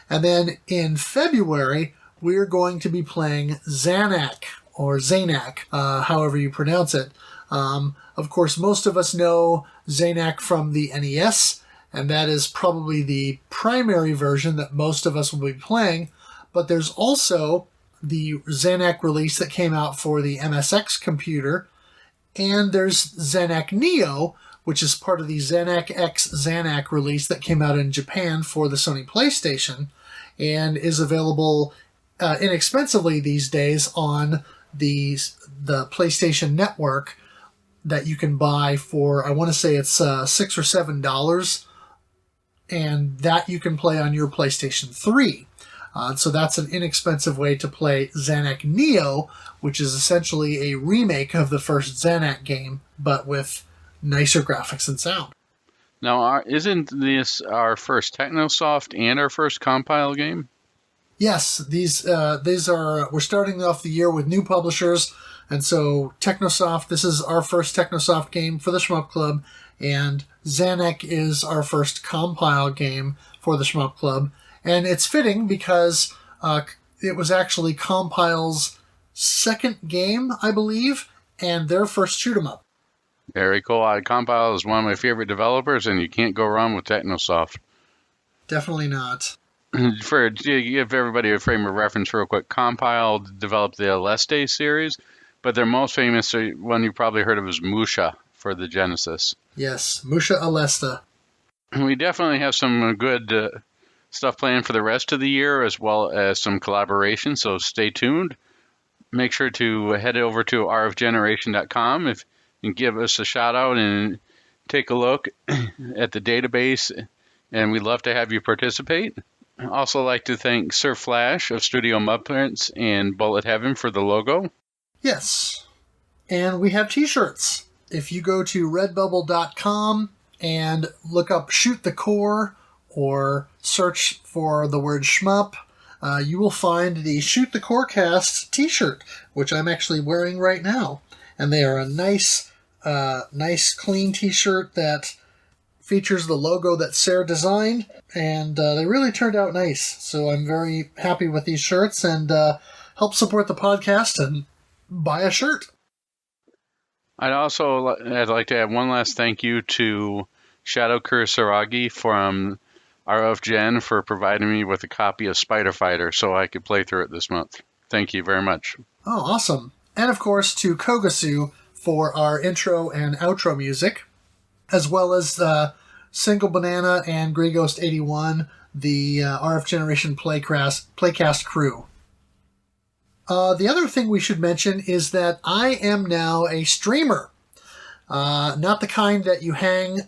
And then in February, we're going to be playing Zanac, or Zanac, however you pronounce it. Of course, most of us know Zanac from the NES, and that is probably the primary version that most of us will be playing. But there's also the Zanac release that came out for the MSX computer, and there's Zanac Neo, which is part of the Zanac X Zanac release that came out in Japan for the Sony PlayStation, and is available inexpensively these days on the PlayStation Network, that you can buy for, I want to say it's $6 or $7, and that you can play on your PlayStation 3. So that's an inexpensive way to play Zanac Neo, which is essentially a remake of the first Zanac game, but with nicer graphics and sound. Now, isn't this our first Technosoft and our first compile game? Yes, these are, we're starting off the year with new publishers, and so Technosoft, this is our first Technosoft game for the Shmup Club, and Zanac is our first compile game for the Shmup Club. And it's fitting because it was actually Compile's second game, I believe, and their first shoot 'em up. Very cool. Compile is one of my favorite developers, and you can't go wrong with Technosoft. Definitely not. To give everybody a frame of reference real quick, Compile developed the Aleste series, but their most famous one you probably heard of is Musha for the Genesis. Yes, Musha Alesta. We definitely have some good stuff planned for the rest of the year, as well as some collaboration, so stay tuned. Make sure to head over to rfgeneration.com if you can give us a shout out and take a look at the database, and we'd love to have you participate. I'd also like to thank Sir Flash of Studio Muppets and Bullet Heaven for the logo. Yes, and we have t-shirts. If you go to redbubble.com and look up Shoot the Core, or search for the word shmup, you will find the Shoot the Corecast t-shirt, which I'm actually wearing right now. And they are a nice clean t-shirt that features the logo that Sarah designed, and they really turned out nice. So I'm very happy with these shirts, and help support the podcast and buy a shirt. I'd like to add one last thank you to Shadow Kursaragi from RF Gen for providing me with a copy of Spider Fighter so I could play through it this month. Thank you very much. Oh, awesome. And of course to Kogasu for our intro and outro music, as well as Single Banana and Grey Ghost 81, the RF Generation Playcast crew. The other thing we should mention is that I am now a streamer. Not the kind that you hang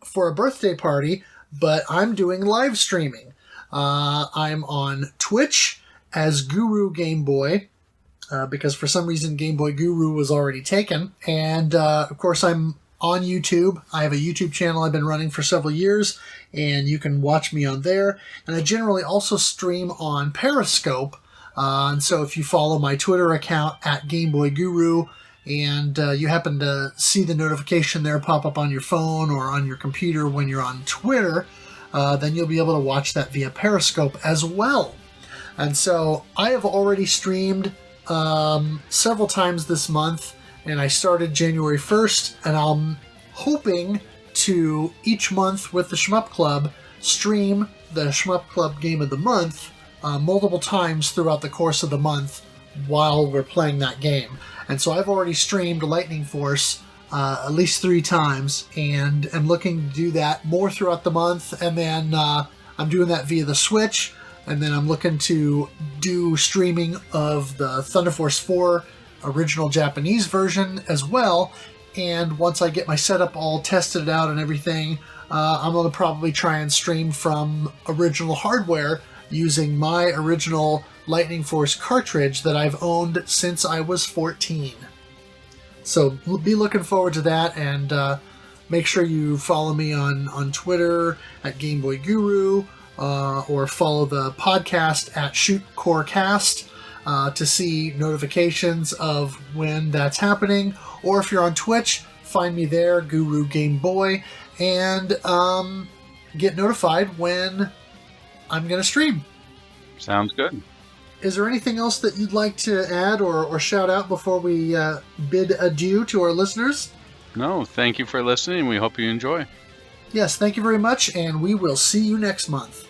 for a birthday party, but I'm doing live streaming. I'm on Twitch as Guru Game Boy, because for some reason Game Boy Guru was already taken. And of course I'm on YouTube. I have a YouTube channel I've been running for several years, and you can watch me on there. And I generally also stream on Periscope. And so if you follow my Twitter account at Game Boy Guru, and you happen to see the notification there pop up on your phone or on your computer when you're on Twitter, then you'll be able to watch that via Periscope as well. And so I have already streamed several times this month, and I started January 1st, and I'm hoping to, each month with the Shmup Club, stream the Shmup Club Game of the Month multiple times throughout the course of the month while we're playing that game. And so I've already streamed Lightning Force at least 3 times, and am looking to do that more throughout the month. And then I'm doing that via the Switch, and then I'm looking to do streaming of the Thunder Force 4 original Japanese version as well. And once I get my setup all tested out and everything, I'm going to probably try and stream from original hardware using my original Lightning Force cartridge that I've owned since I was 14. So be looking forward to that, and make sure you follow me on Twitter at Game Boy Guru, or follow the podcast at Shoot Corecast to see notifications of when that's happening. Or if you're on Twitch, find me there, Guru Game Boy. And get notified when I'm going to stream. Sounds good. Is there anything else that you'd like to add or shout out before we bid adieu to our listeners? No, thank you for listening. We hope you enjoy. Yes, thank you very much, and we will see you next month.